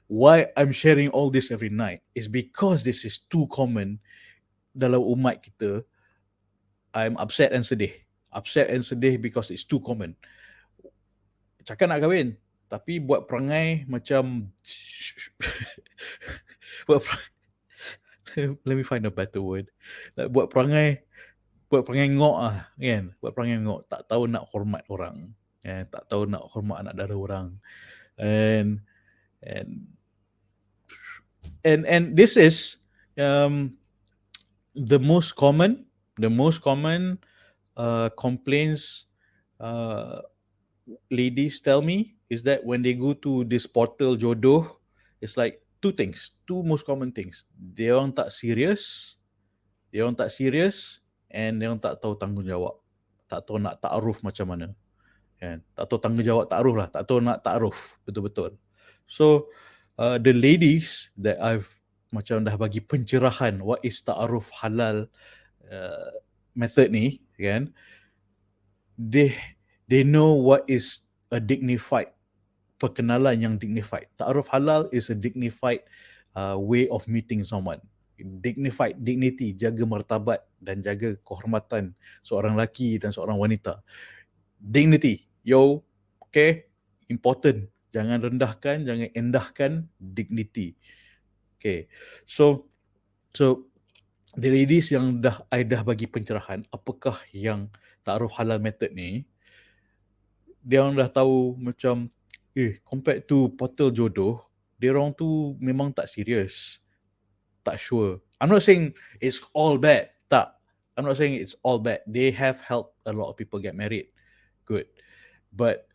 Why I'm sharing all this every night is because this is too common dalam umat kita. I'm upset and sedih because it's too common. Cakap nak kahwin, tapi buat perangai macam let me find a better word. Buat perangai ngok kan? Buat perangai ngok, tak tahu nak hormat orang, tak tahu nak hormat anak dara orang. And this is the most common complaints ladies tell me is that when they go to this portal Jodoh, it's like two most common things. Dia orang tak serius, and dia orang tak tahu tanggungjawab, tak tahu nak taaruf macam mana, kan? Tak tahu tanggungjawab taaruf lah, tak tahu nak taaruf betul-betul. So the ladies that I've macam dah bagi pencerahan what is taaruf halal method ni, kan, they know what is a dignified perkenalan yang dignified. Taaruf halal is a dignified way of meeting someone. Dignified, dignity, jaga martabat dan jaga kehormatan seorang lelaki dan seorang wanita. Dignity, okay, important. Jangan rendahkan, jangan endahkan dignity. Okay, so the ladies yang I dah bagi pencerahan apakah yang taaruf halal method ni, dia orang dah tahu macam compared to portal Jodoh, dia orang tu memang tak serius, tak sure. I'm not saying it's all bad, tak. I'm not saying it's all bad. They have helped a lot of people get married, good. But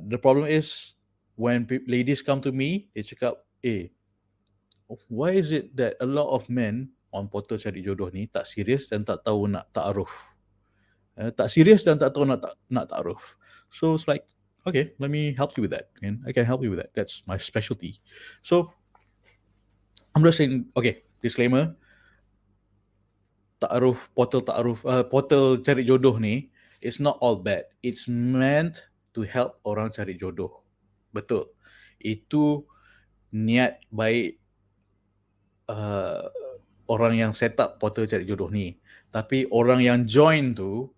the problem is when ladies come to me, they cakap, why is it that a lot of men on portal cari jodoh ni tak serius dan tak tahu nak taaruf? Tak serius dan tak tahu nak taaruf. So it's like, okay, let me help you with that. And I can help you with that. That's my specialty. So I'm just saying, okay, disclaimer, portal cari jodoh ni, it's not all bad. It's meant to help orang cari jodoh. Betul. Itu niat baik orang yang set up portal cari jodoh ni. Tapi orang yang join tu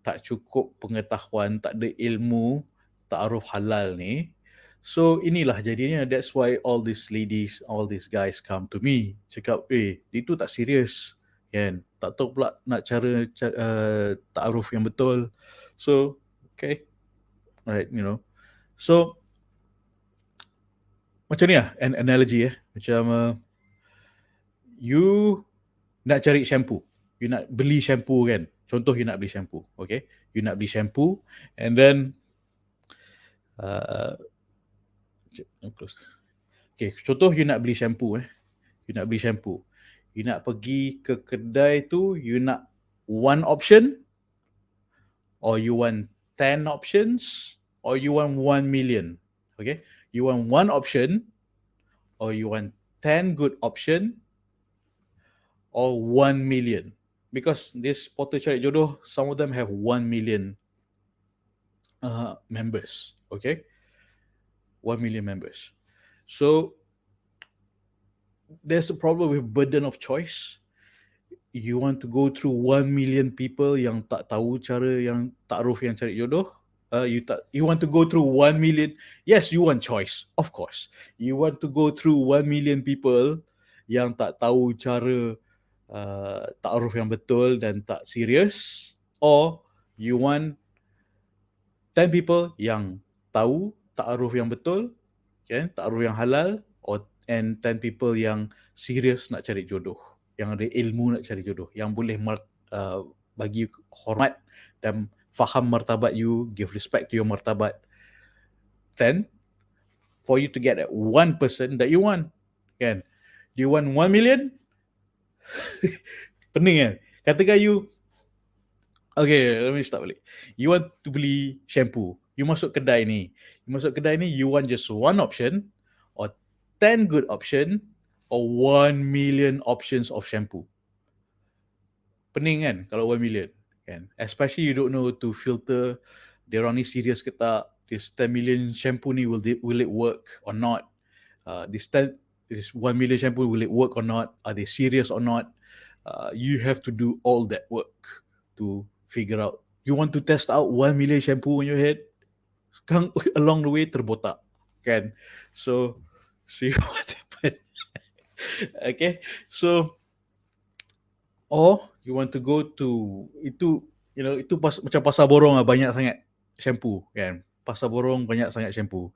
tak cukup pengetahuan, tak ada ilmu taaruf halal ni. So inilah jadinya, that's why all these ladies, all these guys come to me. Cakap, dia tu tak serius, kan? Tak tahu pula nak cara taaruf yang betul. So, okay. Right, So, macam ni lah, an analogy macam you nak cari shampoo. You nak beli shampoo, kan? Contoh you nak beli shampoo, okay? You nak beli shampoo and then okay, contoh you nak beli shampoo You nak beli shampoo. You nak pergi ke kedai tu, you nak one option or you want 10 options or you want 1 million. Okay? You want one option or you want 10 good option or 1 million. Because this portal cari jodoh, some of them have 1 million members. Okay? 1 million members. So, there's a problem with burden of choice. You want to go through 1 million people yang tak tahu cara yang taaruf yang cari jodoh. You want to go through 1 million. Yes, you want choice, of course. You want to go through 1 million people yang tak tahu cara taaruf yang betul dan tak serius, or you want 10 people yang tahu taaruf yang betul, kan, taaruf yang halal, and 10 people yang serius nak cari jodoh, yang ada ilmu nak cari jodoh, yang boleh bagi hormat dan faham martabat you, give respect to your martabat. Then for you to get that one person that you want, kan, do you want 1 million? Pening kan? Katakan you, okay, let me start balik. You want to beli shampoo. You masuk kedai ni. You want just one option, or 10 good option, or 1 million options of shampoo. Pening kan kalau 1 million. Kan? Especially you don't know to filter, dia orang ni serious ke tak? This 10 million shampoo ni, will it work or not? This 1 million shampoo, will it work or not? Are they serious or not? You have to do all that work to figure out. You want to test out 1 million shampoo on your head, along the way terbotak, kan? So see what happen. Okay, so or you want to go to itu, macam pasar borong lah, banyak sangat shampoo, kan? Pasar borong banyak sangat shampoo.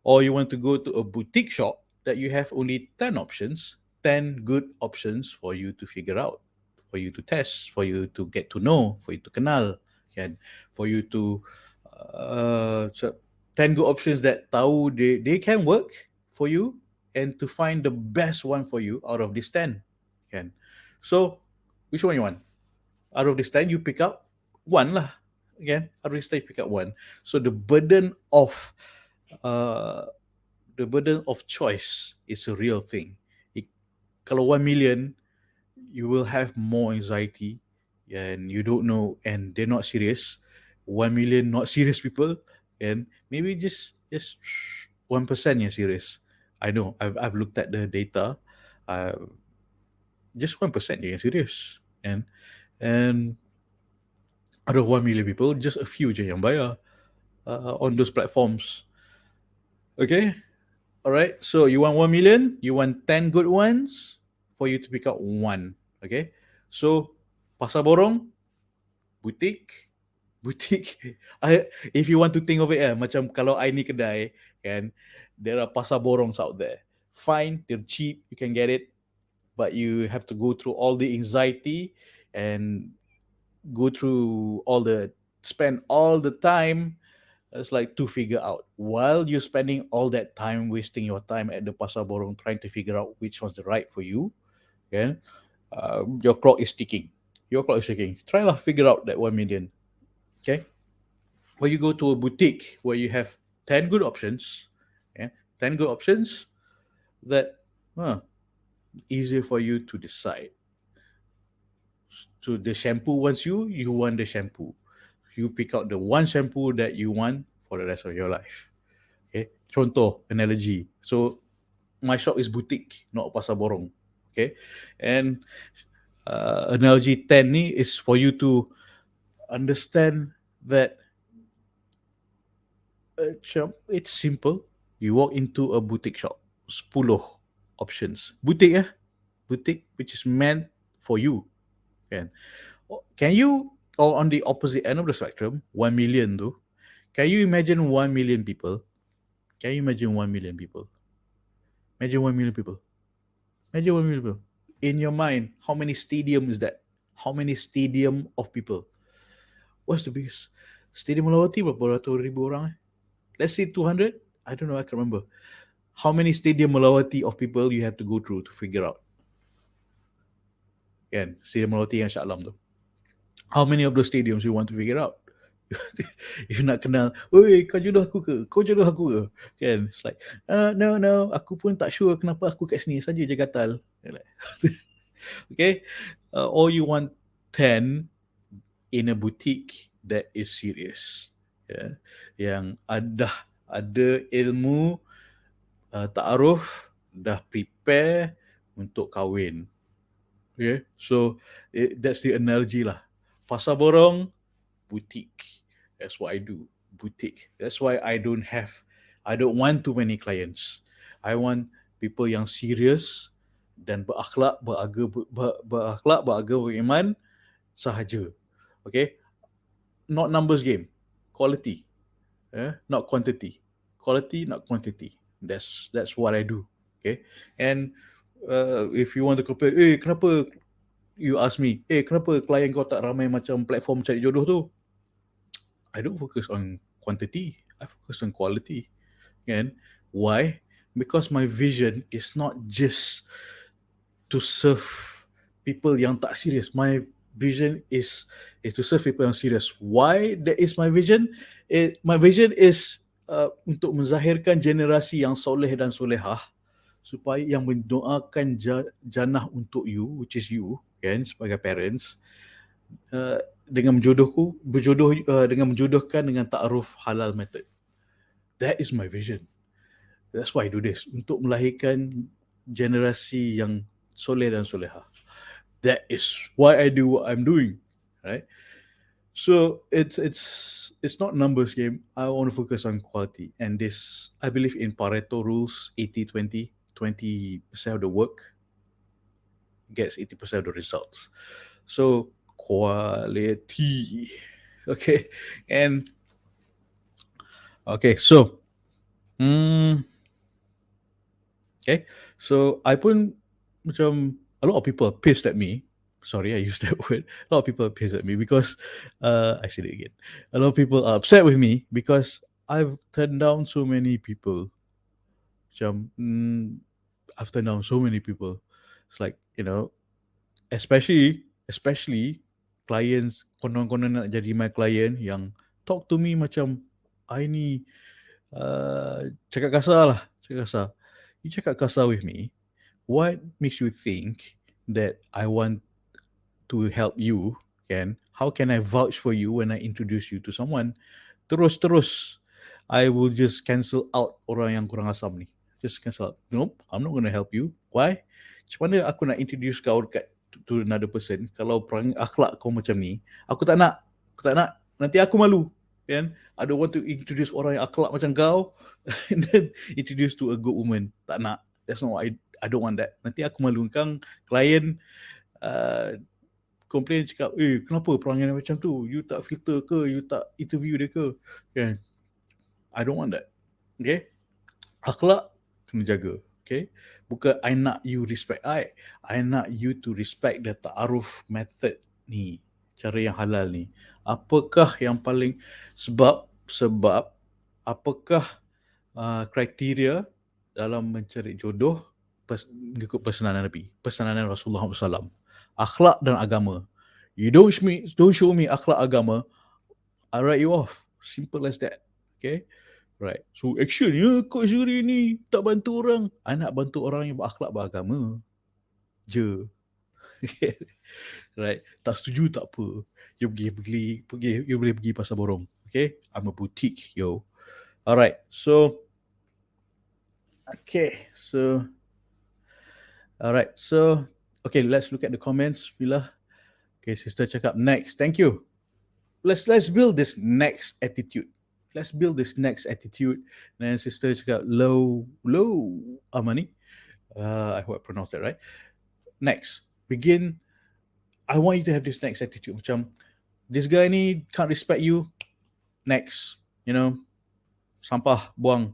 Or you want to go to a boutique shop that you have only 10 options, 10 good options for you to figure out, for you to test, for you to get to know, for you to kenal, kan? For you to 10 good options that tahu they can work for you, and to find the best one for you out of these 10, kan? So which one you want? Out of these 10, you pick up one lah, kan? Out of these 10, you pick up one. So the burden of choice is a real thing. Kalau 1 million, you will have more anxiety, and you don't know, and they're not serious. 1 million not serious people, and maybe just 1% yang serious. I know, I've looked at the data. Just 1% yang serious, and out of 1 million people, just a few je yang bayar on those platforms. Okay, all right. So you want 1 million, you want 10 good ones for you to pick out one. Okay, so pasar borong, boutique. If you want to think of it, macam kalau I ni kedai, kan, there are pasar borongs out there. Fine, they're cheap, you can get it, but you have to go through all the anxiety and spend all the time. It's like to figure out, while you're spending all that time, wasting your time at the pasar borong trying to figure out which one's the right for you, okay? Your clock is ticking. Try to figure out that 1 million. Okay, when you go to a boutique where you have 10 good options, 10 good options, that easier for you to decide. So the shampoo wants you want the shampoo. You pick out the one shampoo that you want for the rest of your life. Okay, contoh, analogy. So my shop is boutique, not pasar borong. Okay, and analogy 10 ni is for you to understand that it's simple. You walk into a boutique shop, 10 options. Boutique, which is meant for you. Can you, or on the opposite end of the spectrum, 1 million tu, can you imagine 1 million people? Imagine 1 million people. In your mind, how many stadium is that? How many stadium of people? What's the biggest? Stadium Melawati berapa ratus ribu orang? Let's say 200. I don't know, I can't remember. How many stadium Melawati of people you have to go through to figure out? Kan, stadium Melawati yang Shah Alam tu. How many of those stadiums you want to figure out? If you nak kenal, oi, kau jodoh aku ke? Kan, it's like, no, aku pun tak sure kenapa aku kat sini saja je gatal. Okay, or you want 10 in a boutique that is serious, yang ada ilmu taaruf, dah prepare untuk kawin. Okay, so that's the analogy lah. Pasar borong, boutique. That's what I do, boutique. That's why I don't want too many clients. I want people yang serious dan berakhlak, beriman sahaja. Okay, not numbers game, quality, not quantity. Quality, not quantity. That's what I do. Okay, and if you want to compare, kenapa you ask me, kenapa klien kau tak ramai macam platform cari jodoh tu? I don't focus on quantity, I focus on quality. And why? Because my vision is not just to serve people yang tak serious. My vision is to serve people yang serious. Why that is my vision? My vision is untuk menzahirkan generasi yang soleh dan solehah, supaya yang mendoakan jannah untuk you, which is you, kan, sebagai parents, dengan dengan menjodohkan dengan taaruf halal method. That is my vision. That's why I do this, untuk melahirkan generasi yang soleh dan soleha. That is why I do what I'm doing, right? So it's not numbers game. I want to focus on quality, and this, I believe in Pareto rules, 80-20. 20% of the work gets 80% of the results. So quality. Okay, and okay, so okay, so I pun macam, a lot of people are pissed at me. Sorry, I used that word. A lot of people are pissed at me because I said it again. A lot of people are upset with me because I've turned down so many people. Macam, I've turned down so many people. It's like, especially clients, konon-konon nak jadi my client yang talk to me macam, I ni cakap kasar. You cakap kasar with me, what makes you think that I want to help you, kan? How can I vouch for you when I introduce you to someone? Terus I will just cancel out orang yang kurang asam ni. Just cancel out. Nope, I'm not going to help you. Why? Macam mana aku nak introduce kau dekat to another person kalau perangai akhlak kau macam ni? Aku tak nak. Nanti aku malu, kan? I don't want to introduce orang yang akhlak macam kau and then introduce to a good woman. Tak nak. That's not what I don't want that. Nanti aku malu kan klien complain, cakap, kenapa perangai macam tu? You tak filter ke? You tak interview dia ke? Kan? I don't want that. Okay? Akhlak kena jaga. Okay? Bukan I nak you respect I nak you to respect the taaruf method ni, cara yang halal ni. Apakah yang paling sebab apakah kriteria dalam mencari jodoh mengikut pesanan Nabi, pesanan Rasulullah SAW, akhlak dan agama. You don't show me akhlak agama, I write you off. Simple as that. Okay? Right. So action, Coach Zuri ni tak bantu orang. I nak bantu orang yang berakhlak beragama je. Right. Tak setuju tak apa. You boleh pergi pasar borong. Okay? I'm a boutique, yo. Alright. So okay, let's look at the comments. Bila. Okay, sister cakap next. Thank you. Let's build this next attitude. Then sister cakap low Amani. I hope I pronounced that right. Next, begin. I want you to have this next attitude. Macam, this guy ni can't respect you. Next, sampah buang.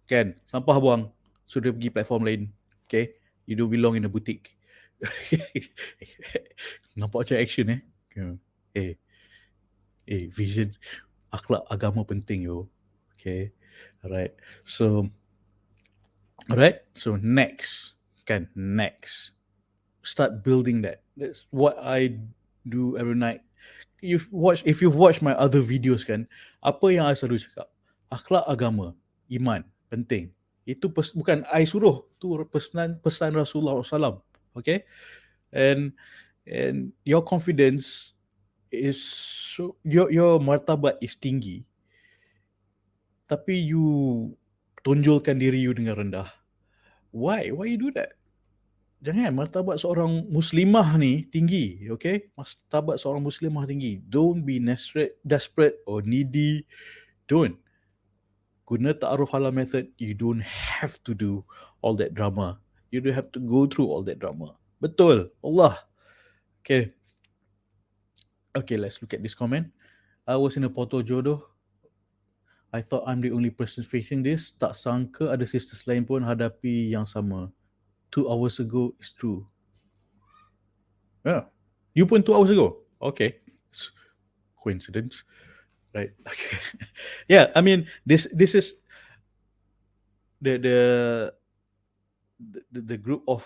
Kan? Sampah buang. Sudah pergi platform lain. Okay? You don't belong in a boutique. Nampak macam action vision, akhlak agama penting yo. Okay. Alright. So next. Start building that. That's what I do every night. If you've watched my other videos kan, apa yang I selalu cakap? Akhlak agama, iman, penting. Itu bukan I suruh, tu pesan Rasulullah SAW. Okay? And your confidence is so, your martabat is tinggi, tapi you tonjolkan diri you dengan rendah. Why you do that? jangan martabat seorang muslimah ni tinggi, okay? Martabat seorang muslimah tinggi. Don't be desperate or needy. Don't. Guna ta'aruf halal method, you don't have to do all that drama. You don't have to go through all that drama. Betul. Allah. Okay. Okay, let's look at this comment. I was in a portal jodoh. I thought I'm the only person facing this. Tak sangka ada sisters lain pun hadapi yang sama. 2 hours ago is true. Yeah. You pun 2 hours ago? Okay. It's coincidence. Right. Okay. Yeah, I mean, this is the group of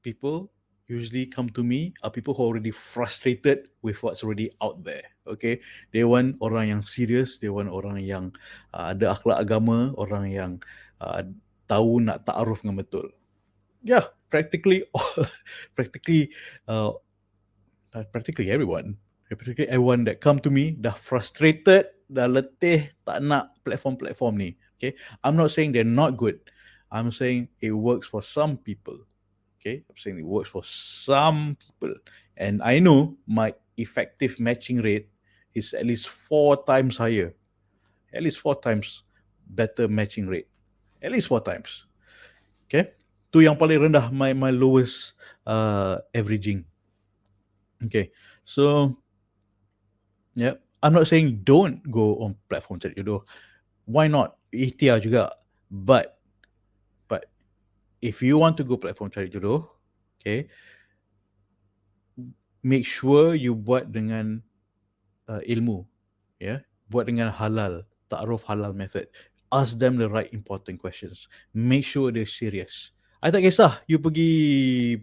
people usually come to me are people who are already frustrated with what's already out there. Okay, they want orang yang serious, they want orang yang ada akhlak agama, orang yang tahu nak taaruf dengan betul. Yeah, practically everyone. Practically everyone that come to me dah frustrated, dah letih, tak nak platform ni. Okay, I'm not saying they're not good. I'm saying it works for some people. Okay, I'm saying it works for some people. And I know my effective matching rate is at least 4 times higher. At least 4 times better matching rate. At least 4 times. Okay, tu yang paling rendah, my lowest averaging. Okay, so yeah, I'm not saying don't go on platform cari jodoh. Why not? Ikhtiar juga. But if you want to go platform cari jodoh, okay, make sure you buat dengan ilmu, yeah, buat dengan halal, taaruf halal method. Ask them the right important questions. Make sure they're serious. I tak kisah you pergi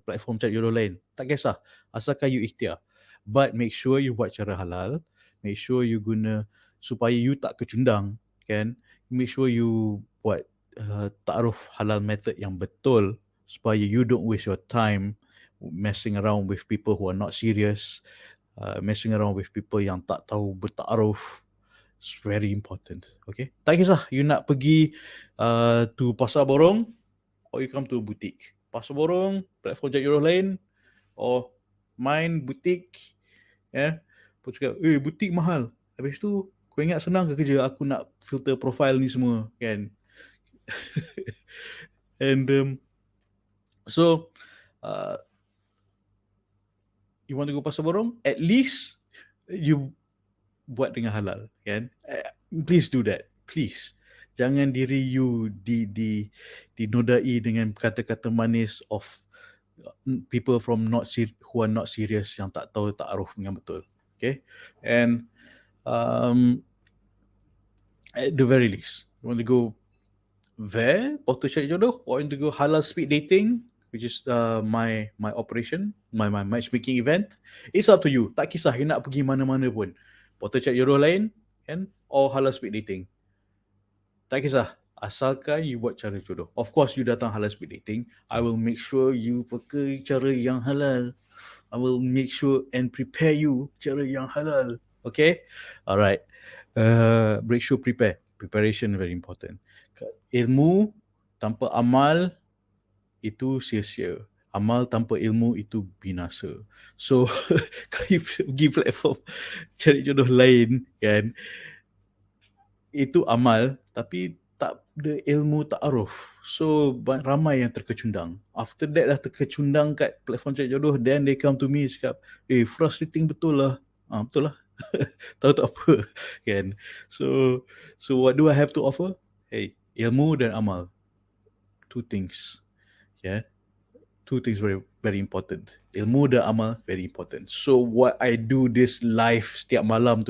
platform cari jodoh lain, tak kisah, asalkan you ikhtiar. But make sure you buat cara halal, make sure you guna supaya you tak kecundang, kan? Make sure you buat taaruf halal method yang betul supaya you don't waste your time messing around with people who are not serious, messing around with people yang tak tahu bertaaruf. It's very important. Okay, tak kisah you nak pergi to Pasar Borong or you come to a boutique. Pasar Borong, platform cari jodoh lain, or main butik, ya, pun cakap, butik mahal. Habis tu, kau ingat senang ke kerja aku nak filter profile ni semua, kan? And so, you want to go Pasar Borong, at least you buat dengan halal, kan? Please do that, please. Jangan diri you dinodai dengan kata-kata manis of people from who are not serious, yang tak tahu taaruf dengan betul. Okay, and at the very least, you want to go there, portal cari jodoh, or you want to go halal speed dating, which is my operation, my matchmaking event. It's up to you. Tak kisah you nak pergi mana-mana pun. Portal cari jodoh lain, kan, or halal speed dating. Tak kisah, asalkan you buat cara jodoh. Of course, you datang halal speed dating, I will make sure you pakai cara yang halal. I will make sure and prepare you cara yang halal. Okay? Alright. Make sure preparation very important. Ilmu tanpa amal itu sia-sia. Amal tanpa ilmu itu binasa. So, kalau you pergi platform cari jodoh lain, kan, itu amal tapi tak ada ilmu taaruf. So ramai yang terkecundang. After that dah terkecundang kat platform cari jodoh, then they come to me cakap, frustrating betul lah. Betul lah. Tahu tak apa, kan? So what do I have to offer? Hey, ilmu dan amal. 2 things. Yeah. 2 things very very important. Ilmu dan amal very important. So what I do this live setiap malam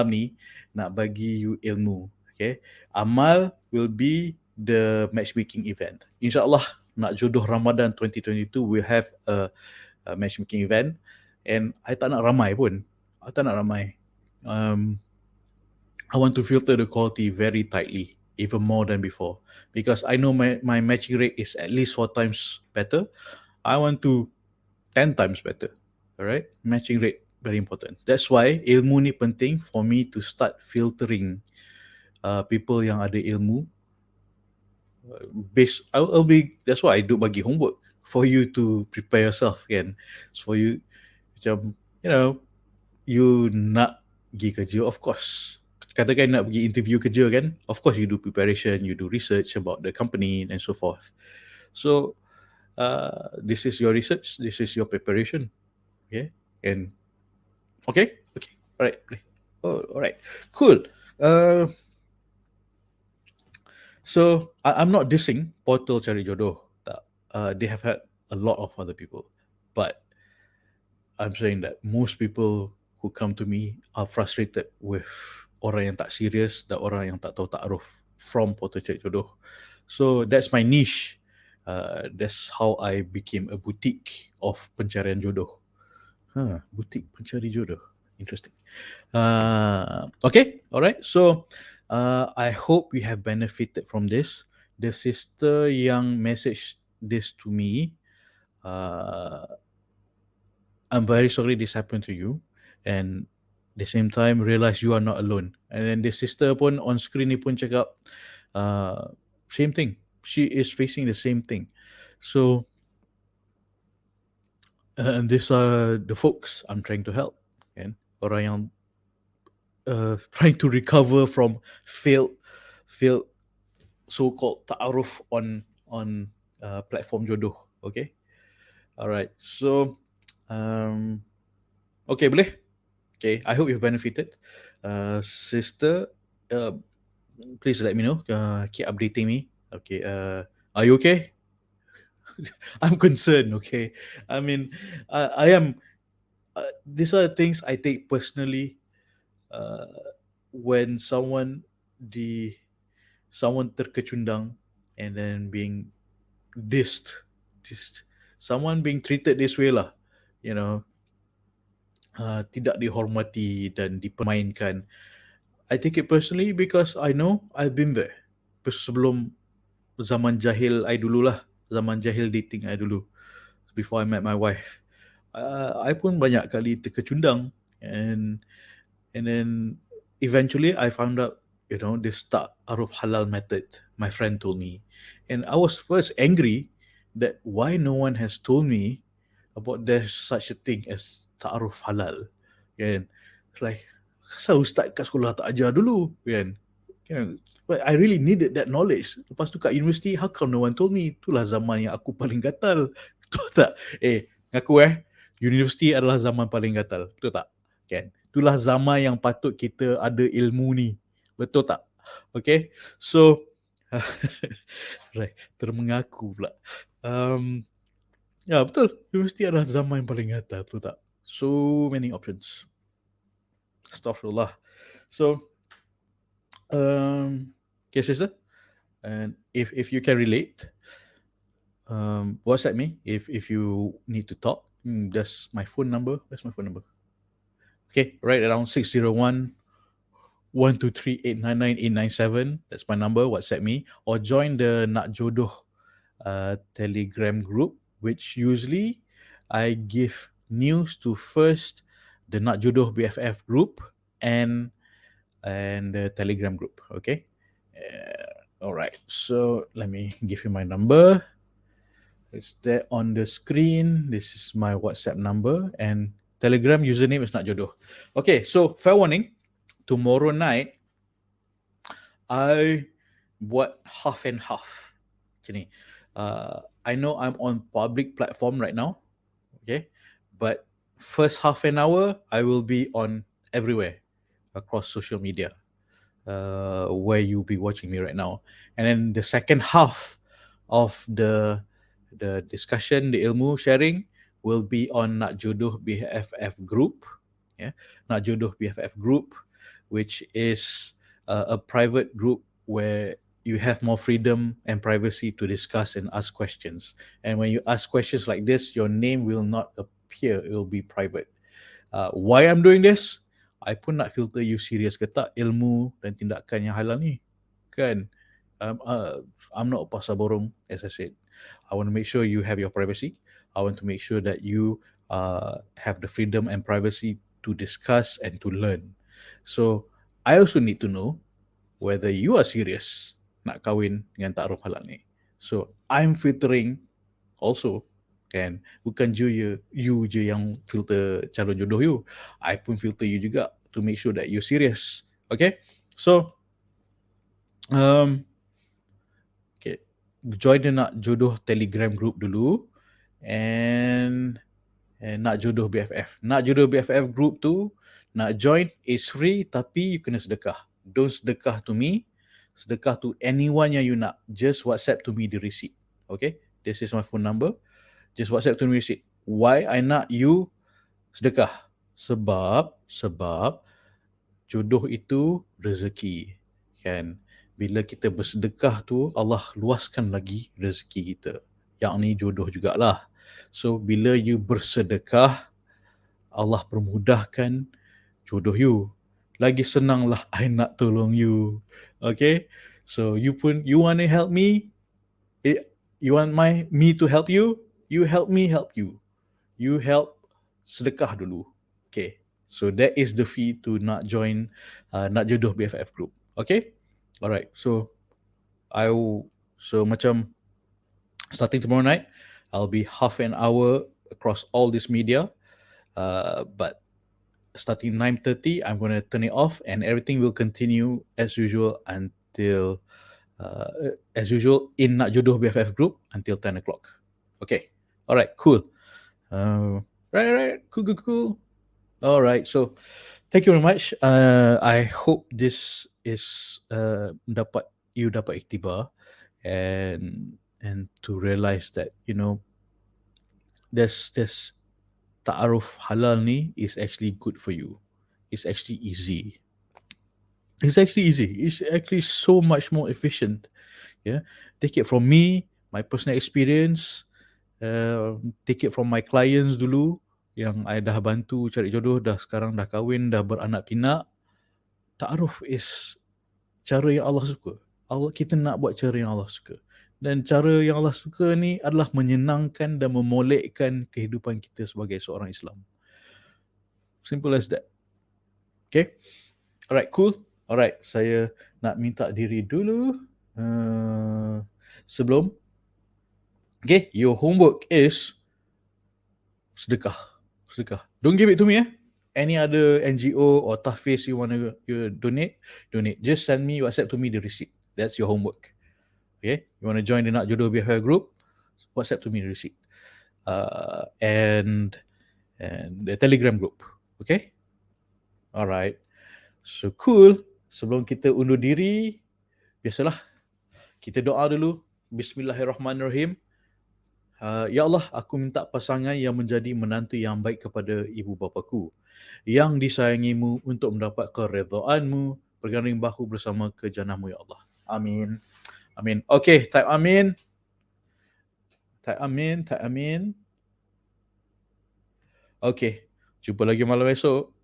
ni nak bagi you ilmu. Okay, amal will be the matchmaking event. InsyaAllah NakJodoh Ramadan 2022 will have a matchmaking event, and I tak nak ramai pun. I tak nak ramai. I want to filter the quality very tightly, even more than before, because I know my matching rate is at least 4 times better. I want to 10 times better. Alright, matching rate very important. That's why ilmu ni penting for me to start filtering people yang ada ilmu I'll be, that's why I do bagi homework for you to prepare yourself kan. For you macam, you know, you nak pergi kerja, of course. Katakan nak pergi interview kerja kan, of course you do preparation, you do research about the company and so forth. So this is your research, this is your preparation. Okay, and okay, all right, all right, cool. Uh, so I'm not dissing portal cari jodoh. Tak. They have had a lot of other people, but I'm saying that most people who come to me are frustrated with orang yang tak serius dan orang yang tak tahu taaruf from portal cari jodoh. So that's my niche. That's how I became a boutique of pencarian jodoh. Boutique pencari jodoh. Interesting. Okay, all right. So I hope you have benefited from this. The sister yang message this to me, I'm very sorry this happened to you, and the same time realize you are not alone. And then the sister pun on screen ni pun cakap same thing. She is facing the same thing. So and these are the folks I'm trying to help, kan? Orang yang trying to recover from failed so-called taaruf on platform jodoh. Okay, all right. So okay, boleh. Okay, I hope you've benefited. Sister, please let me know. Keep updating me. Okay, are you okay? I'm concerned. Okay, I mean, I am. These are things I take personally. When someone terkecundang and then being dissed, someone being treated this way lah, you know, tidak dihormati dan dipermainkan. I take it personally because I know I've been there. Sebelum zaman jahil I dulu lah, zaman jahil dating I dulu, before I met my wife. I pun banyak kali terkecundang, and then eventually I found out, you know, this taaruf halal method my friend told me, and I was first angry that why no one has told me about there's such a thing as taaruf halal, kan? It's like, asal ustaz kat sekolah tak ajar dulu, kan? But I really needed that knowledge. Lepas tu kat universiti, how come no one told me? Itulah zaman yang aku paling gatal. Betul tak? Ngaku universiti adalah zaman paling gatal. Betul tak? Kan? Itulah zaman yang patut kita ada ilmu ni. Betul tak? Okay? So, right, termengaku pula. Ya, betul. Universiti adalah zaman yang paling gatal. Betul tak? So many options. Astaghfirullah. So, okay, sister, and if you can relate, WhatsApp me if you need to talk. That's my phone number. Where's my phone number? Okay, right around 601 123 899 897. That's my number. WhatsApp me or join the NakJodoh Telegram group, which usually I give news to first the NakJodoh BFF group and the Telegram group. Okay. All right. So let me give you my number. It's there on the screen. This is my WhatsApp number, and Telegram username is NakJodoh. Okay. So fair warning. Tomorrow night, I buat half and half. Gini, I know I'm on public platform right now, okay, but first half an hour I will be on everywhere across social media, where you'll be watching me right now, and then the second half of the discussion, the ilmu sharing, will be on NakJodoh BFF group, yeah, NakJodoh BFF group, which is a private group where you have more freedom and privacy to discuss and ask questions. And when you ask questions like this, your name will not appear, it will be private. Why I'm doing this? I pun nak filter you serious ke tak ilmu dan tindakan yang halal ni, kan? I'm not pasal borong, as I said. I want to make sure you have your privacy. I want to make sure that you have the freedom and privacy to discuss and to learn. So I also need to know whether you are serious nak kahwin dengan taaruf halal ni. So I'm filtering also, kan, bukan you je yang filter calon jodoh you, I pun filter you juga to make sure that you serious. Okay, so okay, join the Nak Jodoh Telegram group dulu, and Nak Jodoh BFF. Nak Jodoh BFF group tu nak join is free, tapi you kena sedekah. Don't sedekah to me, sedekah to anyone yang you nak. Just WhatsApp to me the receipt. Okay, this is my phone number. Just WhatsApp to me receipt. Why I nak you sedekah? Sebab jodoh itu rezeki, kan? Bila kita bersedekah tu, Allah luaskan lagi rezeki kita. Yang ni jodoh jugalah. So bila you bersedekah, Allah permudahkan jodoh you. Lagi senanglah I nak tolong you. Okay? So you want to help me? You want me to help you? You help me help you. You help sedekah dulu. Okay. So that is the fee to not join Nak Jodoh BFF group. Okay? Alright. So macam starting tomorrow night, I'll be half an hour across all this media. But starting 9:30, I'm going to turn it off, and everything will continue as usual until in Nak Jodoh BFF group until 10 o'clock. Okay. Alright, cool. Right. Cool. Alright, so thank you very much. I hope this is dapat iktibar and to realize that, you know, this taaruf halal ni is actually good for you. It's actually easy. It's actually so much more efficient. Yeah, take it from me, my personal experience. Take it from my clients dulu yang I dah bantu cari jodoh, sekarang dah kahwin, dah beranak pinak. Taaruf is cara yang Allah suka. Kita nak buat cara yang Allah suka. Dan cara yang Allah suka ni adalah menyenangkan dan memolekkan kehidupan kita sebagai seorang Islam. Simple as that. Okay? Alright, cool. Alright, saya nak minta diri dulu. Sebelum. Okay, your homework is sedekah. Don't give it to me. Any other NGO or tahfiz you want to donate. Just send me, WhatsApp to me the receipt. That's your homework. Okay, you want to join the Nak Jodoh BFF group, WhatsApp to me the receipt. And the Telegram group. Okay? Alright. So cool. Sebelum kita undur diri, biasalah kita doa dulu. Bismillahirrahmanirrahim. Ya Allah, aku minta pasangan yang menjadi menantu yang baik kepada ibu bapaku, yang disayangimu untuk mendapat keredaan-Mu, berganding bahu bersama ke jannah-Mu, ya Allah. Amin. Okay, type amin. Okay, jumpa lagi malam esok.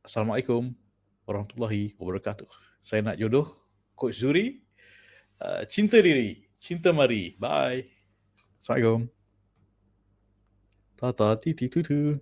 Assalamualaikum warahmatullahi wabarakatuh. Saya Nak Jodoh, Coach Zuri. Cinta diri, cinta mari. Bye. Assalamualaikum. Tata titi tutu.